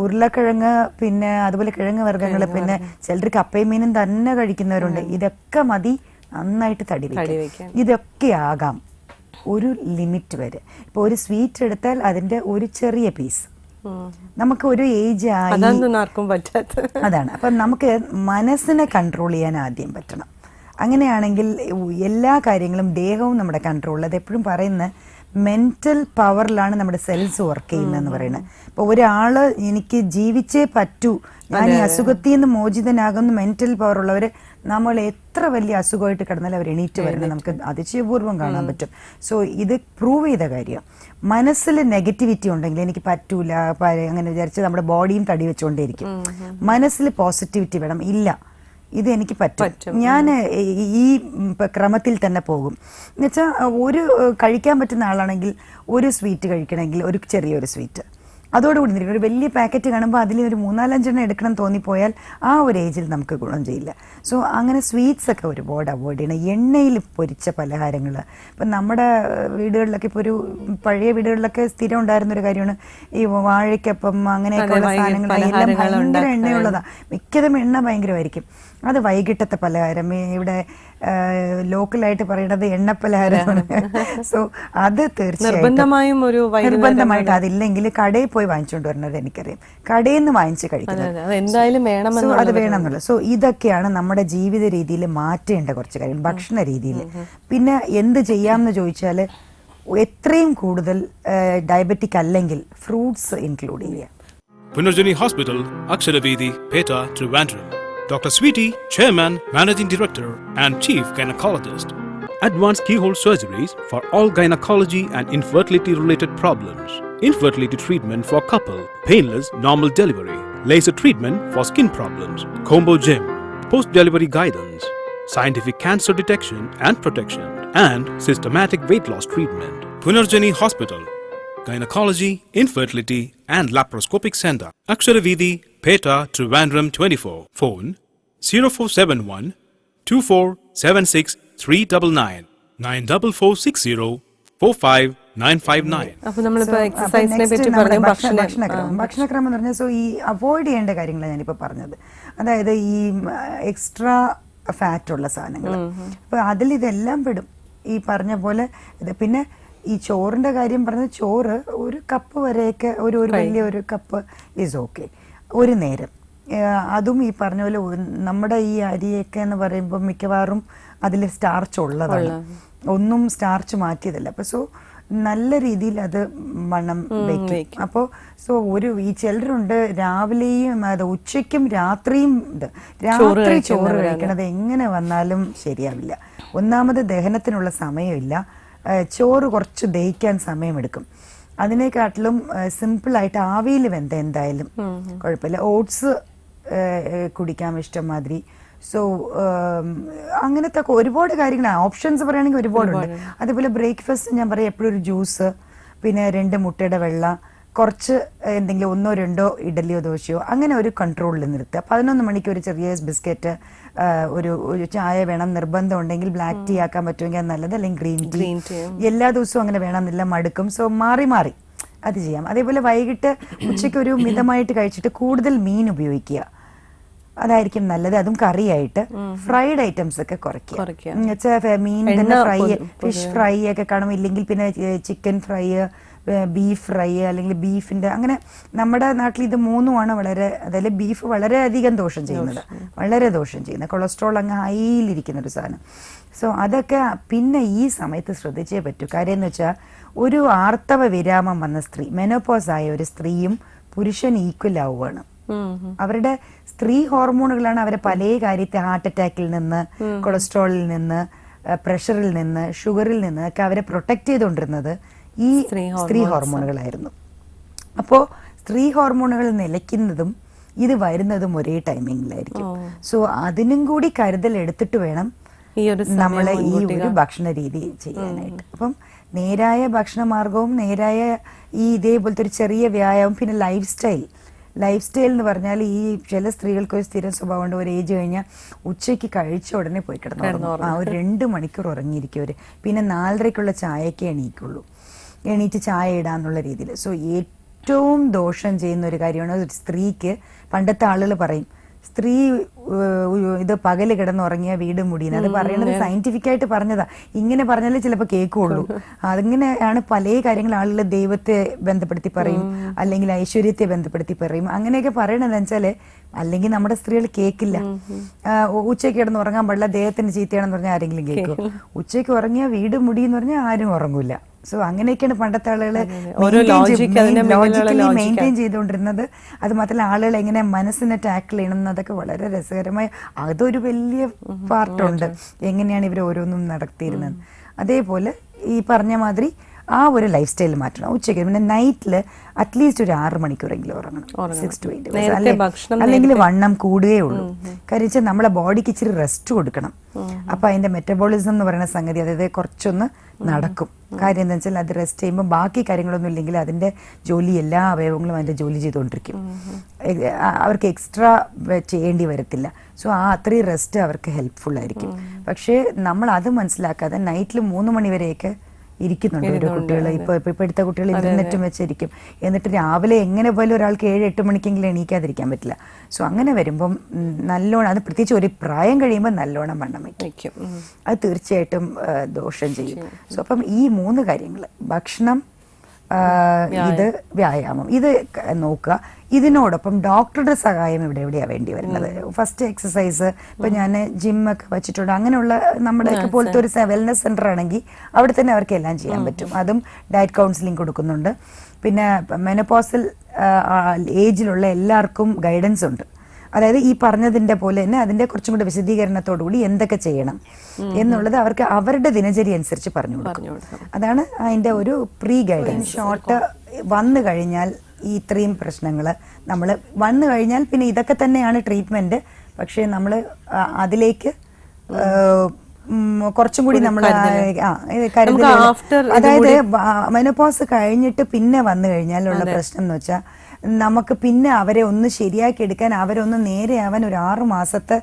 S3: ഉരുളക്കിഴങ്ങ്, പിന്നെ അതുപോലെ കിഴങ്ങ് വർഗ്ഗങ്ങൾ, പിന്നെ ചിലർ കപ്പയും മീനും തന്നെ കഴിക്കുന്നവരുണ്ട്. ഇതൊക്കെ മതി നന്നായിട്ട് തടി വയ്ക്കാൻ. ഇതൊക്കെ ആകാം ഒരു ലിമിറ്റ് വരെ. ഇപ്പൊ ഒരു സ്വീറ്റ് എടുത്താൽ അതിന്റെ ഒരു ചെറിയ പീസ്, നമുക്ക് ഒരു ഏജ് ആയി അതാണ്. അപ്പൊ നമുക്ക് മനസ്സിനെ കൺട്രോൾ ചെയ്യാൻ ആദ്യം പറ്റണം. അങ്ങനെയാണെങ്കിൽ എല്ലാ കാര്യങ്ങളും, ദേഹവും നമ്മുടെ കൺട്രോളിൽ. അത് എപ്പോഴും പറയുന്ന മെന്റൽ പവറിലാണ് നമ്മുടെ സെൽസ് വർക്ക് ചെയ്യുന്നതെന്ന് പറയുന്നത്. ഇപ്പോൾ ഒരാള് എനിക്ക് ജീവിച്ചേ പറ്റൂ, ഞാൻ ഈ അസുഖത്തിൽ നിന്ന് മോചിതനാകുന്ന മെന്റൽ പവർ ഉള്ളവർ, നമ്മൾ എത്ര വലിയ അസുഖമായിട്ട് കിടന്നാലും അവർ എണീറ്റ് വരുന്നത് നമുക്ക് അതിശയപൂർവ്വം കാണാൻ പറ്റും. സോ ഇത് പ്രൂവ് ചെയ്ത കാര്യം. മനസ്സിൽ നെഗറ്റിവിറ്റി ഉണ്ടെങ്കിൽ എനിക്ക് പറ്റൂല അങ്ങനെ വിചാരിച്ച് നമ്മുടെ ബോഡിയും തടി വെച്ചുകൊണ്ടേയിരിക്കും. മനസ്സിൽ പോസിറ്റിവിറ്റി വേണം. ഇല്ല, ഇത് എനിക്ക് പറ്റും, ഞാൻ ഈ ക്രമത്തിൽ തന്നെ പോകും എന്നുവെച്ചാൽ, ഒരു കഴിക്കാൻ പറ്റുന്ന ആളാണെങ്കിൽ ഒരു സ്വീറ്റ് കഴിക്കണമെങ്കിൽ ഒരു ചെറിയൊരു സ്വീറ്റ്, അതോടുകൂടി ഒരു വലിയ പാക്കറ്റ് കാണുമ്പോൾ അതിൽ ഒരു 3-4 എടുക്കണം തോന്നിപ്പോയാൽ ആ ഒരു ഏജിൽ നമുക്ക് ഗുണം ചെയ്യില്ല. സോ അങ്ങനെ സ്വീറ്റ്സ് ഒക്കെ ഒരുപാട് അവോയ്ഡ് ചെയ്യണം. എണ്ണയിൽ പൊരിച്ച പലഹാരങ്ങൾ, ഇപ്പം നമ്മുടെ വീടുകളിലൊക്കെ, ഇപ്പോൾ ഒരു പഴയ വീടുകളിലൊക്കെ സ്ഥിരം ഉണ്ടായിരുന്നൊരു കാര്യമാണ് ഈ വാഴയ്ക്കപ്പം അങ്ങനെയൊക്കെയുള്ള സാധനങ്ങൾ എല്ലാം ഭയങ്കര എണ്ണയുള്ളതാണ്. മിക്കതും എണ്ണ ഭയങ്കരമായിരിക്കും. അത് വൈകിട്ടത്തെ പലഹാരം, ഇവിടെ ലോക്കലായിട്ട് പറയണത് എണ്ണപ്പലഹാരമാണ്. സോ അത് തീർച്ചയായിട്ടും നിർബന്ധമായിട്ട് അതില്ലെങ്കിൽ കടയിൽ പോയി വാങ്ങിച്ചുകൊണ്ട് വരുന്നത് എനിക്കറിയാം. കടയിൽ നിന്ന് വാങ്ങിച്ച് കഴിക്കുന്നത് അത് വേണമെന്നുള്ള. സോ ഇതൊക്കെയാണ് നമ്മുടെ ജീവിത രീതിയിൽ മാറ്റേണ്ട കുറച്ച് കാര്യം, ഭക്ഷണ രീതിയിൽ. പിന്നെ എന്ത് ചെയ്യാമെന്ന് ചോദിച്ചാൽ, എത്രയും കൂടുതൽ ഡയബറ്റിക് അല്ലെങ്കിൽ ഫ്രൂട്ട്സ് ഇൻക്ലൂഡ് ചെയ്യുക.
S1: Punarjani Hospital, Aksharavedhi, Peta, Trivandrum. Dr. Sweetie, Chairman, Managing Director and Chief Gynecologist. Advanced keyhole surgeries for all gynecology and infertility related problems. Infertility treatment for couple, painless normal delivery, laser treatment for skin problems, combo gym, post-delivery guidance, scientific cancer detection and protection, and systematic weight loss treatment. Punarjani Hospital, Gynecology, Infertility and Laparoscopic Center. Aksharavedhi, Peta, Trivandrum 24. Phone 0471 2476 399 94460 45959.
S3: ഭക്ഷണക്രമം എന്ന് പറഞ്ഞാൽ, so ഈ avoid ചെയ്യേണ്ട കാര്യങ്ങളാണ് ഞാനിപ്പോൾ പറഞ്ഞത്. അതായത് ഈ എക്സ്ട്രാ ഫാറ്റുള്ള സാധനങ്ങൾ, അപ്പോൾ അതിൽ ഇതെല്ലാം പെടും ഈ പറഞ്ഞ പോലെ. പിന്നെ ഈ ചോറിൻ്റെ കാര്യം പറഞ്ഞത്, ചോറ് ഒരു കപ്പ് വരെയൊക്കെ, ഒരു വലിയ ഒരു കപ്പ് ഈസ് ഓക്കെ ഒരു നേരം. അതും ഈ പറഞ്ഞ പോലെ നമ്മുടെ ഈ അരിയൊക്കെ എന്ന് പറയുമ്പോൾ മിക്കവാറും അതിൽ സ്റ്റാർച്ച് ഉള്ളതാണ്, ഒന്നും സ്റ്റാർച്ച് മാറ്റിയതല്ല. അപ്പോൾ സോ നല്ല രീതിയിൽ അത് വണ്ണം വയ്ക്കും. അപ്പോൾ സോ ഈ ചിലരുണ്ട് രാവിലെയും അത് ഉച്ചയ്ക്കും രാത്രിയും രാത്രി ചോറ് കഴിക്കണത് എങ്ങനെ വന്നാലും ശരിയാവില്ല. ഒന്നാമത് ദഹനത്തിനുള്ള സമയമില്ല, ചോറ് കുറച്ച് ദഹിക്കാൻ സമയമെടുക്കും. അതിനെക്കാട്ടിലും സിമ്പിളായിട്ട് ആവിയിൽ വെന്ത എന്തായാലും കുഴപ്പമില്ല. ഓട്സ് കുടിക്കാം ഇഷ്ടം മാതിരി. സോ അങ്ങനത്തെ ഒരുപാട് കാര്യങ്ങൾ, ഓപ്ഷൻസ് പറയുകയാണെങ്കിൽ ഒരുപാടുണ്ട്. അതേപോലെ ബ്രേക്ക്ഫാസ്റ്റ് ഞാൻ പറയാം എപ്പോഴും ഒരു ജ്യൂസ്, പിന്നെ 2 മുട്ടയുടെ വെള്ള, കുറച്ച് എന്തെങ്കിലും 1 or 2 ഇഡലിയോ ദോശയോ അങ്ങനെ ഒരു കൺട്രോളിൽ നിർത്തുക. 11 മണിക്ക് ഒരു ചെറിയ ബിസ്ക്കറ്റ്, ഒരു ചായ വേണം, നിർബന്ധം ഉണ്ടെങ്കിൽ ബ്ലാക്ക് ടീ ആക്കാൻ പറ്റുമെങ്കിൽ അത് നല്ലത്, അല്ലെങ്കിൽ ഗ്രീൻ ടീ. എല്ലാ ദിവസവും അങ്ങനെ വേണമെന്നില്ല, മടുക്കും. സോ മാറി മാറി അത് ചെയ്യാം. അതേപോലെ വൈകിട്ട് ഉച്ചയ്ക്ക് ഒരു മിതമായിട്ട് കഴിച്ചിട്ട് കൂടുതൽ മീൻ ഉപയോഗിക്കുക, അതായിരിക്കും നല്ലത്. അതും കറിയായിട്ട്. ഫ്രൈഡ് ഐറ്റംസ് ഒക്കെ കുറയ്ക്കുക. മീൻ തന്നെ ഫ്രൈ, ഫിഷ് ഫ്രൈ ഒക്കെ കാണും, ഇല്ലെങ്കിൽ പിന്നെ ചിക്കൻ ഫ്രൈ, ബീഫ് ഫ്രൈ, അല്ലെങ്കിൽ ബീഫിന്റെ, അങ്ങനെ നമ്മുടെ നാട്ടിൽ ഇത് 3 വളരെ, അതായത് ബീഫ് വളരെയധികം ദോഷം ചെയ്യുന്നത്, വളരെ ദോഷം ചെയ്യുന്നത്, കൊളസ്ട്രോൾ അങ്ങ് ഹൈയിലിരിക്കുന്ന ഒരു സാധനം. സോ അതൊക്കെ പിന്നെ ഈ സമയത്ത് ശ്രദ്ധിച്ചേ പറ്റൂ. കാര്യം എന്ന് വെച്ചാൽ ഒരു ആർത്തവ വിരാമം വന്ന സ്ത്രീ, മെനോപോസ് ആയ ഒരു സ്ത്രീയും പുരുഷൻ ഈക്വൽ ആവുകയാണ്. അവരുടെ സ്ത്രീ ഹോർമോണുകളാണ് അവരെ പല കാര്യത്തെ, ഹാർട്ട് അറ്റാക്കിൽ നിന്ന്, കൊളസ്ട്രോളിൽ നിന്ന്, പ്രഷറിൽ നിന്ന്, ഷുഗറിൽ നിന്ന് ഒക്കെ അവരെ പ്രൊട്ടക്ട് ചെയ്തുകൊണ്ടിരുന്നത് ഈ സ്ത്രീ ഹോർമോണുകളായിരുന്നു. അപ്പോൾ സ്ത്രീ ഹോർമോണുകൾ നിലയ്ക്കുന്നതും ഇത് വരുന്നതും ഒരേ ടൈമിങ്ങിലായിരിക്കും. സോ അതിനും കൂടി കരുതൽ എടുത്തിട്ട് വേണം നമ്മളെ ഈ ഒരു ഭക്ഷണ രീതി ചെയ്യാനായിട്ട്. അപ്പം നേരായ ഭക്ഷണമാർഗവും നേരായ ഈ ഇതേപോലത്തെ ഒരു ചെറിയ വ്യായാമം, പിന്നെ ലൈഫ് സ്റ്റൈൽ എന്ന് പറഞ്ഞാൽ ഈ ചില സ്ത്രീകൾക്ക് ഒരു സ്ഥിരം സ്വഭാവം ഉണ്ട്. ഒരു ഏജ് കഴിഞ്ഞാൽ ഉച്ചയ്ക്ക് കഴിച്ച ഉടനെ പോയി കിടന്നു, ഒരു 2 മണിക്കൂർ ഉറങ്ങിയിരിക്കും അവർ. പിന്നെ 4:30 ചായക്കേ എണീറ്റ് ചായ ഇടാന്നുള്ള രീതിയിൽ. സോ ഏറ്റവും ദോഷം ചെയ്യുന്ന ഒരു കാര്യമാണ് ഒരു സ്ത്രീക്ക്. പണ്ടത്തെ ആളുകൾ പറയും സ്ത്രീ ഇത് പകല് കിടന്നുറങ്ങിയ വീട് മുടിയുന്നത്. അത് പറയുന്നത് സയന്റിഫിക് ആയിട്ട് പറഞ്ഞതാ. ഇങ്ങനെ പറഞ്ഞാലേ ചിലപ്പോൾ കേൾക്കുള്ളൂ. അതിങ്ങനെയാണ് പല കാര്യങ്ങൾ ആളുകൾ ദൈവത്തെ ബന്ധപ്പെടുത്തി പറയും, അല്ലെങ്കിൽ ഐശ്വര്യത്തെ ബന്ധപ്പെടുത്തി പറയും. അങ്ങനെയൊക്കെ പറയണതെന്ന് വെച്ചാല് അല്ലെങ്കിൽ നമ്മുടെ സ്ത്രീകൾ കേൾക്കില്ല. ഉച്ചയ്ക്ക് കിടന്ന് ഉറങ്ങാൻ പാടില്ല, ദേഹത്തിന് ചീത്തയാണെന്ന് പറഞ്ഞാൽ ആരെങ്കിലും കേൾക്കും. ഉച്ചയ്ക്ക് ഉറങ്ങിയ വീട് മുടി എന്ന് പറഞ്ഞാൽ ആരും ഉറങ്ങൂല. സോ അങ്ങനെയൊക്കെയാണ് പണ്ടത്തെ ആളുകൾ ലോജിക്കലി മെയിൻറ്റെയിൻ ചെയ്തുകൊണ്ടിരുന്നത്. അത് മാത്രമല്ല ആളുകൾ എങ്ങനെ മനസ്സിനെ ടാക്കിൾ ചെയ്യണം എന്നതൊക്കെ വളരെ രസകരമായ, അതൊരു വലിയ പാർട്ടുണ്ട് എങ്ങനെയാണ് ഇവർ ഓരോന്നും നടത്തിയിരുന്നത്. അതേപോലെ ഈ പറഞ്ഞ മാതിരി ആ ഒരു ലൈഫ് സ്റ്റൈൽ മാറ്റണം. ഉച്ചയ്ക്ക് പിന്നെ നൈറ്റിൽ അറ്റ്ലീസ്റ്റ് ഒരു 6 മണിക്കൂറെങ്കിലും ഉറങ്ങണം, 6 to 8 hours. അല്ലെങ്കിൽ വണ്ണം കൂടുകയുള്ളൂ. കാര്യം വെച്ചാൽ നമ്മളെ ബോഡിക്ക് ഇച്ചിരി റെസ്റ്റ് കൊടുക്കണം. അപ്പൊ അതിന്റെ മെറ്റബോളിസം എന്ന് പറയുന്ന സംഗതി, അതായത് കുറച്ചൊന്ന് നടക്കും. കാര്യം എന്താ വെച്ചാൽ അത് റെസ്റ്റ് ചെയ്യുമ്പോൾ ബാക്കി കാര്യങ്ങളൊന്നും ഇല്ലെങ്കിൽ അതിന്റെ ജോലി, എല്ലാ അവയവങ്ങളും അതിന്റെ ജോലി ചെയ്തുകൊണ്ടിരിക്കും. അവർക്ക് എക്സ്ട്രാ ചെയ്യേണ്ടി വരത്തില്ല. സോ ആ അത്രയും റെസ്റ്റ് അവർക്ക് ഹെൽപ്ഫുൾ ആയിരിക്കും. പക്ഷേ നമ്മൾ അത് മനസ്സിലാക്കാതെ നൈറ്റിൽ 3 മണി വരെയൊക്കെ ഇരിക്കുന്നുണ്ട് ഒരു കുട്ടികൾ. ഇപ്പോഴത്തെ കുട്ടികൾ ഇന്റർനെറ്റും വെച്ചിരിക്കും. എന്നിട്ട് രാവിലെ എങ്ങനെ പോലും ഒരാൾക്ക് 7-8 മണിക്കെങ്കിലും എണീക്കാതിരിക്കാൻ പറ്റില്ല. സോ അങ്ങനെ വരുമ്പം നല്ലോണം, അത് പ്രത്യേകിച്ച് ഒരു പ്രായം കഴിയുമ്പോൾ നല്ലോണം വണ്ണം വയ്ക്കും. അത് തീർച്ചയായിട്ടും ദോഷം ചെയ്യും. സോ അപ്പം ഈ 3 കാര്യങ്ങൾ, ഭക്ഷണം, ഇത് വ്യായാമം, ഇത് നോക്കുക. ഇതിനോടൊപ്പം ഡോക്ടറുടെ സഹായം എവിടെയാ വേണ്ടി വരുന്നത്. ഫസ്റ്റ് എക്സസൈസ്, ഇപ്പൊ ഞാൻ ജിമ്മൊക്കെ വെച്ചിട്ടുണ്ട്. അങ്ങനെയുള്ള നമ്മുടെയൊക്കെ പോലത്തെ ഒരു വെൽനസ് സെന്റർ ആണെങ്കിൽ അവിടെ തന്നെ അവർക്ക് എല്ലാം ചെയ്യാൻ പറ്റും. അതും ഡയറ്റ് കൗൺസിലിംഗ് കൊടുക്കുന്നുണ്ട്. പിന്നെ മെനോപോസൽ ഏജിലുള്ള എല്ലാവർക്കും ഗൈഡൻസ് ഉണ്ട്. അതായത് ഈ പറഞ്ഞതിന്റെ പോലെ തന്നെ അതിന്റെ കുറച്ചും കൂടി വിശദീകരണത്തോടുകൂടി എന്തൊക്കെ ചെയ്യണം എന്നുള്ളത് അവർക്ക് അവരുടെ ദിനചര്യ അനുസരിച്ച് പറഞ്ഞു കൊടുക്കും. അതാണ് അതിന്റെ ഒരു പ്രീ ഗൈഡൻസ്. ഷോർട്ട് വന്നു കഴിഞ്ഞാൽ ഈ ഇത്രയും പ്രശ്നങ്ങൾ നമ്മൾ വന്നു കഴിഞ്ഞാൽ പിന്നെ ഇതൊക്കെ തന്നെയാണ് ട്രീറ്റ്മെന്റ്. പക്ഷേ നമ്മൾ അതിലേക്ക് കുറച്ചും കൂടി നമ്മൾ അതായത് മെനോപോസ് കഴിഞ്ഞിട്ട് പിന്നെ വന്നു കഴിഞ്ഞാലുള്ള പ്രശ്നം എന്ന് വെച്ചാൽ നമുക്ക് പിന്നെ അവരെ ഒന്ന് ശരിയാക്കി എടുക്കാൻ, അവരൊന്ന് നേരെയാവാൻ ഒരു 6 മാസത്തെ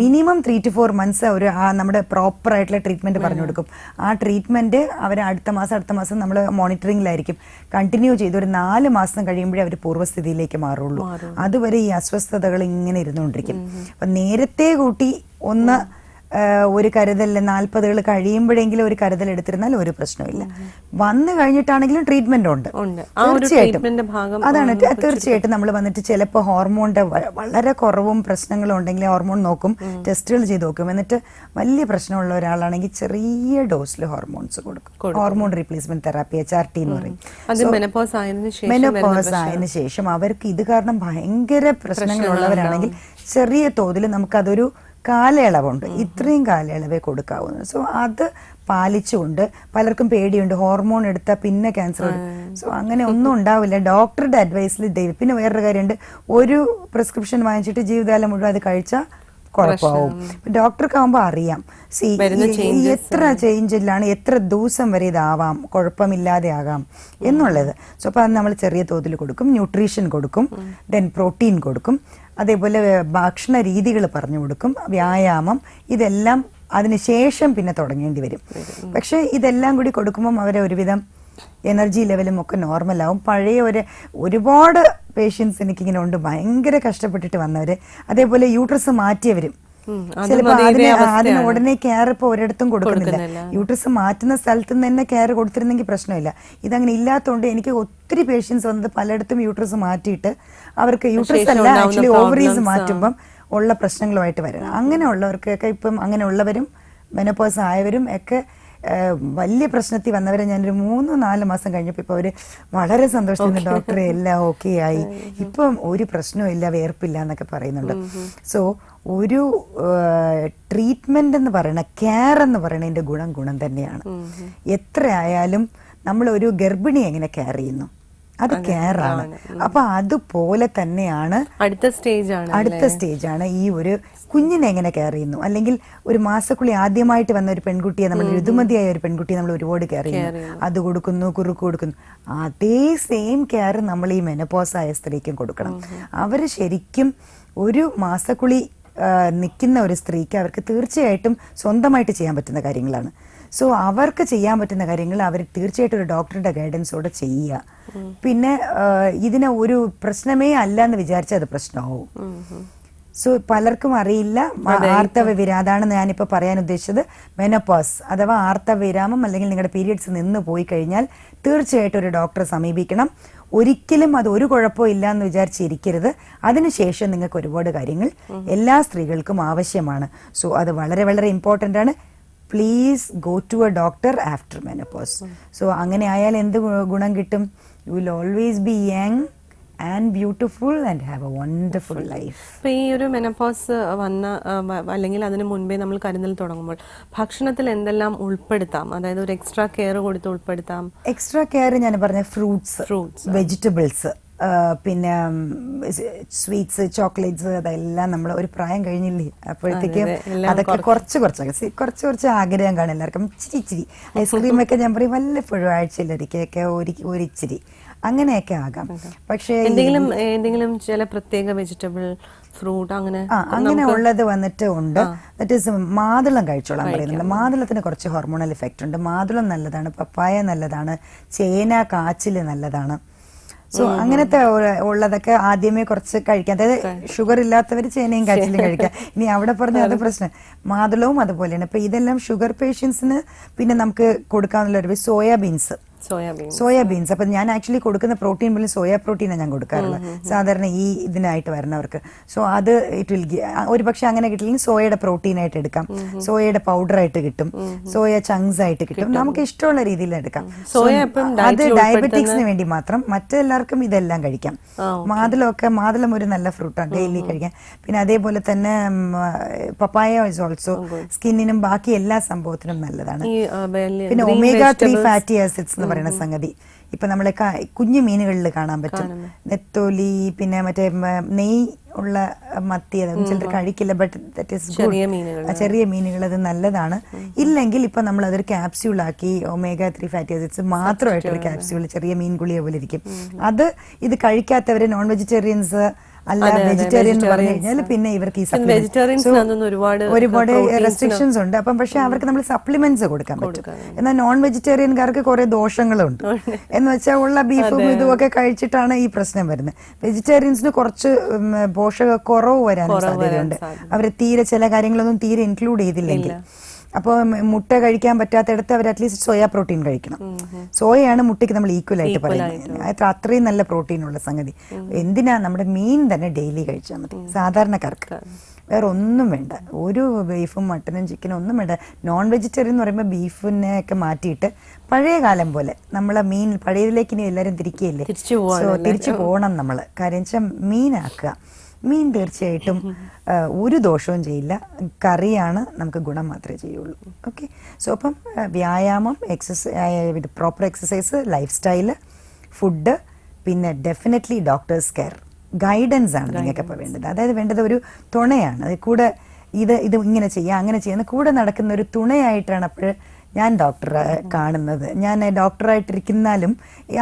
S3: മിനിമം 3 to 4 months ഒരു നമ്മുടെ പ്രോപ്പർ ആയിട്ടുള്ള ട്രീറ്റ്മെന്റ് പറഞ്ഞു കൊടുക്കും. ആ ട്രീറ്റ്മെന്റ് അവർ അടുത്ത മാസം നമ്മൾ മോണിറ്ററിംഗിലായിരിക്കും. കണ്ടിന്യൂ ചെയ്ത് ഒരു 4 മാസം കഴിയുമ്പോഴേ അവർ പൂർവ്വസ്ഥിതിയിലേക്ക് മാറുള്ളൂ. അതുവരെ ഈ അസ്വസ്ഥതകൾ ഇങ്ങനെ ഇരുന്നുകൊണ്ടിരിക്കും. അപ്പൊ നേരത്തെ കൂട്ടി ഒന്ന് ഒരു കരുതൽ 40 കഴിയുമ്പോഴെങ്കിലും ഒരു കരുതൽ എടുത്തിരുന്നാൽ ഒരു പ്രശ്നമില്ല. വന്നു കഴിഞ്ഞിട്ടാണെങ്കിലും ട്രീറ്റ്മെന്റ് ഉണ്ട് തീർച്ചയായിട്ടും. അതാണ് തീർച്ചയായിട്ടും നമ്മൾ വന്നിട്ട് ചിലപ്പോൾ ഹോർമോണിന്റെ വളരെ കുറവും പ്രശ്നങ്ങളും ഉണ്ടെങ്കിൽ ഹോർമോൺ നോക്കും, ടെസ്റ്റുകൾ ചെയ്ത് നോക്കും. എന്നിട്ട് വലിയ പ്രശ്നമുള്ള ഒരാളാണെങ്കിൽ ചെറിയ ഡോസിൽ ഹോർമോൺസ് കൊടുക്കും. ഹോർമോൺ റീപ്ലേസ്മെന്റ് തെറാപ്പി, HRT എന്ന് പറയും. മെനോപോസ് ആയതിനു ശേഷം അവർക്ക് ഇത് കാരണം ഭയങ്കര പ്രശ്നങ്ങളുള്ളവരാണെങ്കിൽ ചെറിയ തോതിൽ നമുക്കതൊരു കാലയളവുണ്ട്, ഇത്രയും കാലയളവേ കൊടുക്കാവുന്നത്. സോ അത് പാലിച്ചുകൊണ്ട്, പലർക്കും പേടിയുണ്ട് ഹോർമോൺ എടുത്താൽ പിന്നെ ക്യാൻസർ വരും. സോ അങ്ങനെ ഒന്നും ഉണ്ടാവില്ല. ഡോക്ടറുടെ അഡ്വൈസിൽ പിന്നെ വേറൊരു കാര്യമുണ്ട്, ഒരു പ്രിസ്ക്രിപ്ഷൻ വാങ്ങിച്ചിട്ട് ജീവിതകാലം മുഴുവൻ അത് കഴിച്ചാൽ കുഴപ്പമാവും. ഡോക്ടർക്കാവുമ്പോൾ അറിയാം എത്ര ചേഞ്ചിലാണ്, എത്ര ദിവസം വരെ ഇതാവാം, കുഴപ്പമില്ലാതെ ആകാം എന്നുള്ളത്. സോ അപ്പോൾ അത് നമ്മൾ ചെറിയ തോതിൽ കൊടുക്കും, ന്യൂട്രീഷൻ കൊടുക്കും, ദെൻ പ്രോട്ടീൻ കൊടുക്കും, അതേപോലെ ഭക്ഷണ രീതികൾ പറഞ്ഞു കൊടുക്കും, വ്യായാമം, ഇതെല്ലാം അതിനുശേഷം പിന്നെ തുടങ്ങേണ്ടി വരും. പക്ഷെ ഇതെല്ലാം കൂടി കൊടുക്കുമ്പം അവരെ ഒരുവിധം എനർജി ലെവലും ഒക്കെ നോർമലാവും. പഴയ ഒരുപാട് പേഷ്യൻസ് എനിക്കിങ്ങനെ ഉണ്ട്, ഭയങ്കര കഷ്ടപ്പെട്ടിട്ട് വന്നവര്, അതേപോലെ യൂട്രസ് മാറ്റിയവരും. ചിലപ്പോ അതിന് ഉടനെ കെയർ ഇപ്പൊ ഒരിടത്തും കൊടുക്കുന്നില്ല. യൂട്രസ് മാറ്റുന്ന സ്ഥലത്ത് നിന്ന് തന്നെ കെയർ കൊടുത്തിരുന്നെങ്കിൽ പ്രശ്നമില്ല. ഇതങ്ങനെ ഇല്ലാത്തതുകൊണ്ട് എനിക്ക് ഒത്തിരി പേഷ്യൻസ് വന്നത് പലയിടത്തും യൂട്രസ് മാറ്റിയിട്ട് അവർക്ക് യൂട്രസ് അല്ല ആക്ച്വലി ഓവറീസ് മാറ്റുമ്പം ഉള്ള പ്രശ്നങ്ങളുമായിട്ട് വരണം. അങ്ങനെയുള്ളവർക്കൊക്കെ ഇപ്പം അങ്ങനെയുള്ളവരും മെനോപോസ് ആയവരും ഒക്കെ വലിയ പ്രശ്നത്തിൽ വന്നവരെ ഞാനൊരു 3-4 മാസം കഴിഞ്ഞപ്പോൾ ഇപ്പോൾ അവര് വളരെ സന്തോഷത്തിന് ഡോക്ടറെ എല്ലാം ഓക്കെ ആയി, ഇപ്പം ഒരു പ്രശ്നവും ഇല്ല, വേർപ്പില്ല എന്നൊക്കെ പറയുന്നുണ്ട്. സോ ഒരു ട്രീറ്റ്മെന്റ് എന്ന് പറയുന്ന കെയർ എന്ന് പറയുന്നതിന്റെ ഗുണം തന്നെയാണ്. എത്ര ആയാലും നമ്മൾ ഒരു ഗർഭിണി എങ്ങനെ കെയർ ചെയ്യുന്നു, അത് കെയർ ആണ്. അപ്പൊ അതുപോലെ തന്നെയാണ് അടുത്ത സ്റ്റേജാണ് ഈ ഒരു കുഞ്ഞിനെ എങ്ങനെ കെയർ ചെയ്യുന്നു. അല്ലെങ്കിൽ ഒരു മാസക്കുള്ളി ആദ്യമായിട്ട് വന്ന ഒരു പെൺകുട്ടിയെ, നമ്മൾ ഋതുമതിയായ ഒരു പെൺകുട്ടിയെ നമ്മൾ ഒരുപാട് കെയർ ചെയ്യുന്നു, അത് കൊടുക്കുന്നു, കുറുക്ക് കൊടുക്കുന്നു. അതേ സെയിം കെയർ നമ്മൾ ഈ മെനോപോസ് ആയ സ്ത്രീക്കും കൊടുക്കണം. അവര് ശരിക്കും ഒരു മാസക്കുളി നിൽക്കുന്ന ഒരു സ്ത്രീക്ക് അവർക്ക് തീർച്ചയായിട്ടും സ്വന്തമായിട്ട് ചെയ്യാൻ പറ്റുന്ന കാര്യങ്ങളാണ്. സോ അവർക്ക് ചെയ്യാൻ പറ്റുന്ന കാര്യങ്ങൾ അവർ തീർച്ചയായിട്ടും ഒരു ഡോക്ടറുടെ ഗൈഡൻസോടെ ചെയ്യുക. പിന്നെ ഇതിനെ ഒരു പ്രശ്നമേ അല്ല എന്ന് വിചാരിച്ചാൽ അത് പ്രശ്നമാവും. സോ പലർക്കും അറിയില്ല ആർത്തവവിരാമം, അതാണ് ഞാനിപ്പോൾ പറയാൻ ഉദ്ദേശിച്ചത്. മെനോപോസ് അഥവാ ആർത്തവവിരാമം അല്ലെങ്കിൽ നിങ്ങളുടെ പീരിയഡ്സ് നിന്ന് പോയി കഴിഞ്ഞാൽ തീർച്ചയായിട്ടും ഒരു ഡോക്ടറെ സമീപിക്കണം. ഒരിക്കലും അത് ഒരു കുഴപ്പവും ഇല്ല എന്ന് വിചാരിച്ചിരിക്കരുത്. അതിനുശേഷം നിങ്ങൾക്ക് ഒരുപാട് കാര്യങ്ങൾ എല്ലാ സ്ത്രീകൾക്കും ആവശ്യമാണ്. സോ അത് വളരെ വളരെ ഇമ്പോർട്ടൻ്റ് ആണ്. Please go to a doctor after menopause. So അങ്ങനെ ആയാൽ എന്ത് ഗുണം കിട്ടും? You will always be young and beautiful and have a wonderful life.
S2: ഇപ്പൊ ഈ ഒരു മെനോപോസ് വന്ന അല്ലെങ്കിൽ അതിന് മുൻപേ നമ്മൾ കരുതൽ തുടങ്ങുമ്പോൾ ഭക്ഷണത്തിൽ എന്തെല്ലാം ഉൾപ്പെടുത്താം? അതായത് ഒരു എക്സ്ട്രാ കെയർ കൊടുത്ത് ഉൾപ്പെടുത്താം.
S3: എക്സ്ട്രാ കെയർ ഞാൻ പറഞ്ഞ ഫ്രൂട്ട്സ്, വെജിറ്റബിൾസ്, പിന്നെ സ്വീറ്റ്സ്, ചോക്ലേറ്റ്സ്, അതെല്ലാം നമ്മൾ ഒരു പ്രായം കഴിഞ്ഞില്ലേ, അപ്പോഴത്തേക്കും അതൊക്കെ കുറച്ച് ആഗ്രഹം കാണും എല്ലാവർക്കും. ഇച്ചിരി ഐസ്ക്രീമൊക്കെ ഞാൻ പറയും വല്ലപ്പോഴും ആഴ്ചയിലൊരിക്കൊക്കെ ഒരിച്ചിരി അങ്ങനെയൊക്കെ ആകാം. പക്ഷേ
S2: എന്തെങ്കിലും ചില പ്രത്യേക വെജിറ്റബിൾ, ഫ്രൂട്ട് അങ്ങനെ
S3: ഉള്ളത് വന്നിട്ട് ഉണ്ട്. ദാറ്റ് ഈസ് മാതുളം കഴിച്ചോളാൻ പറയുന്നുണ്ട്. മാതുളത്തിന് കുറച്ച് ഹോർമോണൽ ഇഫക്റ്റ് ഉണ്ട്. മാതുളം നല്ലതാണ്, പപ്പായ നല്ലതാണ്, ചേന, കാച്ചില് നല്ലതാണ്. സോ അങ്ങനത്തെ ഉള്ളതൊക്കെ ആദ്യമേ കുറച്ച് കഴിക്കാം. അതായത് ഷുഗർ ഇല്ലാത്തവർ ചേനയും കാച്ചിലും കഴിക്കാം. ഇനി അവിടെ പറഞ്ഞ അത് പ്രശ്നം. മാതുളവും അതുപോലെയാണ്. ഇപ്പൊ ഇതെല്ലാം ഷുഗർ പേഷ്യൻസിന് പിന്നെ നമുക്ക് കൊടുക്കാനുള്ള ഒരു സോയാബീൻസ്. അപ്പൊ ഞാൻ ആക്ച്വലി കൊടുക്കുന്ന പ്രോട്ടീൻ പോലും സോയ പ്രോട്ടീനാണ് ഞാൻ കൊടുക്കാറുള്ളത് സാധാരണ ഈ ഇതിനായിട്ട് വരുന്നവർക്ക്. സോ അത് ഇറ്റ് വിൽ ഒരു പക്ഷെ അങ്ങനെ കിട്ടില്ലെങ്കിൽ സോയയുടെ പ്രോട്ടീൻ ആയിട്ട് എടുക്കാം, സോയയുടെ പൗഡർ ആയിട്ട് കിട്ടും, സോയ ചങ്ക്സ് ആയിട്ട് കിട്ടും. നമുക്ക് ഇഷ്ടമുള്ള രീതിയിൽ എടുക്കാം. അത് ഡയബറ്റിക്സിന് വേണ്ടി മാത്രം. മറ്റെല്ലാവർക്കും ഇതെല്ലാം കഴിക്കാം. മാതുളം ഒരു നല്ല ഫ്രൂട്ടാണ്, ഡെയിലി കഴിക്കാം. പിന്നെ അതേപോലെ തന്നെ പപ്പായ ഇസ് ഓൾസോ സ്കിന്നിനും ബാക്കി എല്ലാ സംഭവത്തിനും നല്ലതാണ്. പിന്നെ ഒമേഗ 3 ഫാറ്റി ആസിഡ്സ് എന്ന് പറയുന്ന സംഗതി ഇപ്പൊ നമ്മളെ കുഞ്ഞു മീനുകളിൽ കാണാൻ പറ്റും. നെത്തോലി, പിന്നെ മറ്റേ നെയ് ഉള്ള മത്തി, അതൊന്നും ചിലർ കഴിക്കില്ല, ബട്ട് ദാറ്റ് ഈസ് ഗുഡ്. ചെറിയ മീനുകൾ അത് നല്ലതാണ്. ഇല്ലെങ്കിൽ ഇപ്പൊ നമ്മൾ അതൊരു ക്യാപ്സ്യൂൾ ആക്കി ഒമേഗ 3 ഫാറ്റി ആസിഡ്സ് മാത്രമായിട്ടൊരു ക്യാപ്സ്യൂൾ, ചെറിയ മീൻ ഗുളിക പോലെ ഇരിക്കും. അത് ഇത് കഴിക്കാത്തവര്, നോൺ വെജിറ്റേറിയൻസ് അല്ല വെജിറ്റേറിയൻ എന്ന് പറഞ്ഞു കഴിഞ്ഞാൽ പിന്നെ ഇവർക്ക് ഒരുപാട് റെസ്ട്രിക്ഷൻസ് ഉണ്ട്. അപ്പം പക്ഷെ അവർക്ക് നമ്മൾ സപ്ലിമെന്റ്സ് കൊടുക്കാൻ പറ്റും. എന്നാൽ നോൺ വെജിറ്റേറിയൻകാർക്ക് കുറെ ദോഷങ്ങളുണ്ട്. എന്ന് വെച്ചാൽ ഉള്ള ബീഫും ഇതും ഒക്കെ കഴിച്ചിട്ടാണ് ഈ പ്രശ്നം വരുന്നത്. വെജിറ്റേറിയൻസിന് കുറച്ച് പോഷക കുറവ് വരാനും സാധ്യതയുണ്ട്. അവര് ചില കാര്യങ്ങളൊന്നും തീരെ ഇൻക്ലൂഡ് ചെയ്തില്ലെങ്കിൽ. അപ്പോൾ മുട്ട കഴിക്കാൻ പറ്റാത്തടത്ത് അവർ അറ്റ്ലീസ്റ്റ് സോയ പ്രോട്ടീൻ കഴിക്കണം. സോയയാണ് മുട്ടയ്ക്ക് നമ്മൾ ഈക്വൽ ആയിട്ട് പറയുന്നത്. അത്രയും നല്ല പ്രോട്ടീൻ ഉള്ള സംഗതി. എന്തിനാ, നമ്മുടെ മീൻ തന്നെ ഡെയിലി കഴിച്ചാൽ മതി സാധാരണക്കാർക്ക്. വേറെ ഒന്നും വേണ്ട. ഒരു ബീഫും മട്ടനും ചിക്കനും ഒന്നും വേണ്ട. നോൺ വെജിറ്റേറിയൻ എന്ന് പറയുമ്പോൾ ബീഫിനെ ഒക്കെ മാറ്റിയിട്ട് പഴയ കാലം പോലെ നമ്മളെ മീൻ പഴയതിലേക്ക് ഇനി എല്ലാവരും തിരിക്കുകയില്ലേ. സോ തിരിച്ചു പോകണം നമ്മൾ. കാര്യം വെച്ചാൽ മീനാക്കുക. മീൻ തീർച്ചയായിട്ടും ഒരു ദോഷവും ചെയ്യില്ല. കറിയാണ് നമുക്ക് ഗുണം മാത്രമേ ചെയ്യുള്ളൂ. ഓക്കെ. സോ അപ്പം വ്യായാമം, proper exercise, life style, food, പിന്നെ ഡെഫിനറ്റ്ലി ഡോക്ടേഴ്സ് കെയർ, ഗൈഡൻസ് ആണ് നിങ്ങൾക്കപ്പോൾ വേണ്ടത്. അതായത് വേണ്ടത് ഒരു തുണയാണ്. അത് കൂടെ ഇത് ഇങ്ങനെ ചെയ്യാം അങ്ങനെ ചെയ്യുന്ന കൂടെ നടക്കുന്ന ഒരു തുണയായിട്ടാണ് അപ്പോൾ ഞാൻ ഡോക്ടറെ കാണുന്നത്. ഞാൻ ഡോക്ടറായിട്ടിരിക്കുന്നാലും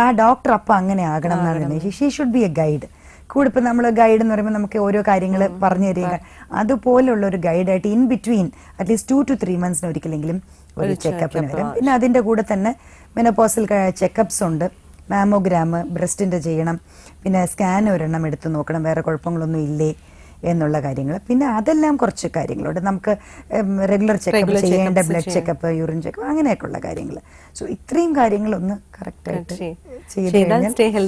S3: ആ ഡോക്ടർ അപ്പം അങ്ങനെ ആകണം എന്നാണ്. She should be A guide. കൂടെ ഇപ്പം നമ്മൾ ഗൈഡ് എന്ന് പറയുമ്പോൾ നമുക്ക് ഓരോ കാര്യങ്ങൾ പറഞ്ഞു തരിക, അതുപോലുള്ള ഒരു ഗൈഡായിട്ട് in between at least 2 to 3 months ഒരിക്കലെങ്കിലും ഒരു ചെക്കപ്പിന് വരും. പിന്നെ അതിൻ്റെ കൂടെ തന്നെ മെനോപോസൽ ചെക്കപ്സ് ഉണ്ട്. മാമോഗ്രാം ബ്രസ്റ്റിൻ്റെ ചെയ്യണം, പിന്നെ സ്കാൻ ഒരെണ്ണം എടുത്ത് നോക്കണം വേറെ കുഴപ്പങ്ങളൊന്നും ഇല്ലേ എന്നുള്ള കാര്യങ്ങൾ. പിന്നെ അതെല്ലാം കുറച്ച് കാര്യങ്ങളുണ്ട്. നമുക്ക് റെഗുലർ ചെക്കപ്പ് ചെയ്യേണ്ട, ബ്ലഡ് ചെക്കപ്പ്, യൂറിൻ ചെക്കപ്പ്, അങ്ങനെയൊക്കെയുള്ള കാര്യങ്ങൾ. സോ ഇത്രയും കാര്യങ്ങളൊന്ന് കറക്റ്റായിട്ട് ചെയ്ത്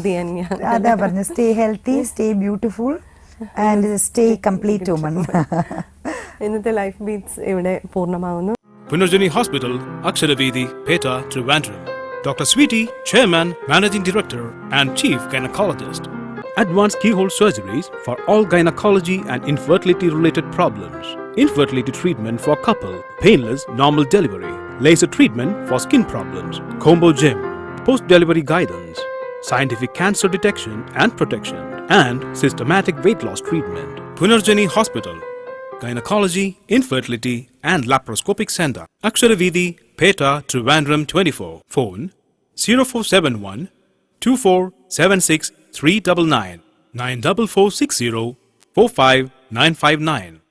S3: കഴിഞ്ഞാൽ അതാ പറഞ്ഞു, stay healthy, stay beautiful and stay complete woman.
S2: ഇന്നത്തെ ലൈഫ് ബീറ്റ്സ് ഇവിടെ പൂർണ്ണമാവുന്നു.
S1: Punarjani Hospital, Aksharavedhi, Peta, Trivandrum. Dr. Sweetie, Chairman, Managing Director and Chief Gynecologist. Advanced keyhole surgeries for all gynecology and infertility related problems. Infertility treatment for couple, painless normal delivery, laser treatment for skin problems, combo gym, post-delivery guidance, scientific cancer detection and protection, and systematic weight loss treatment. Punarjani Hospital, Gynecology, Infertility and Laparoscopic Center. Aksharavedhi, Peta, Trivandrum 24. Phone 0471 2476 399 94460 45959.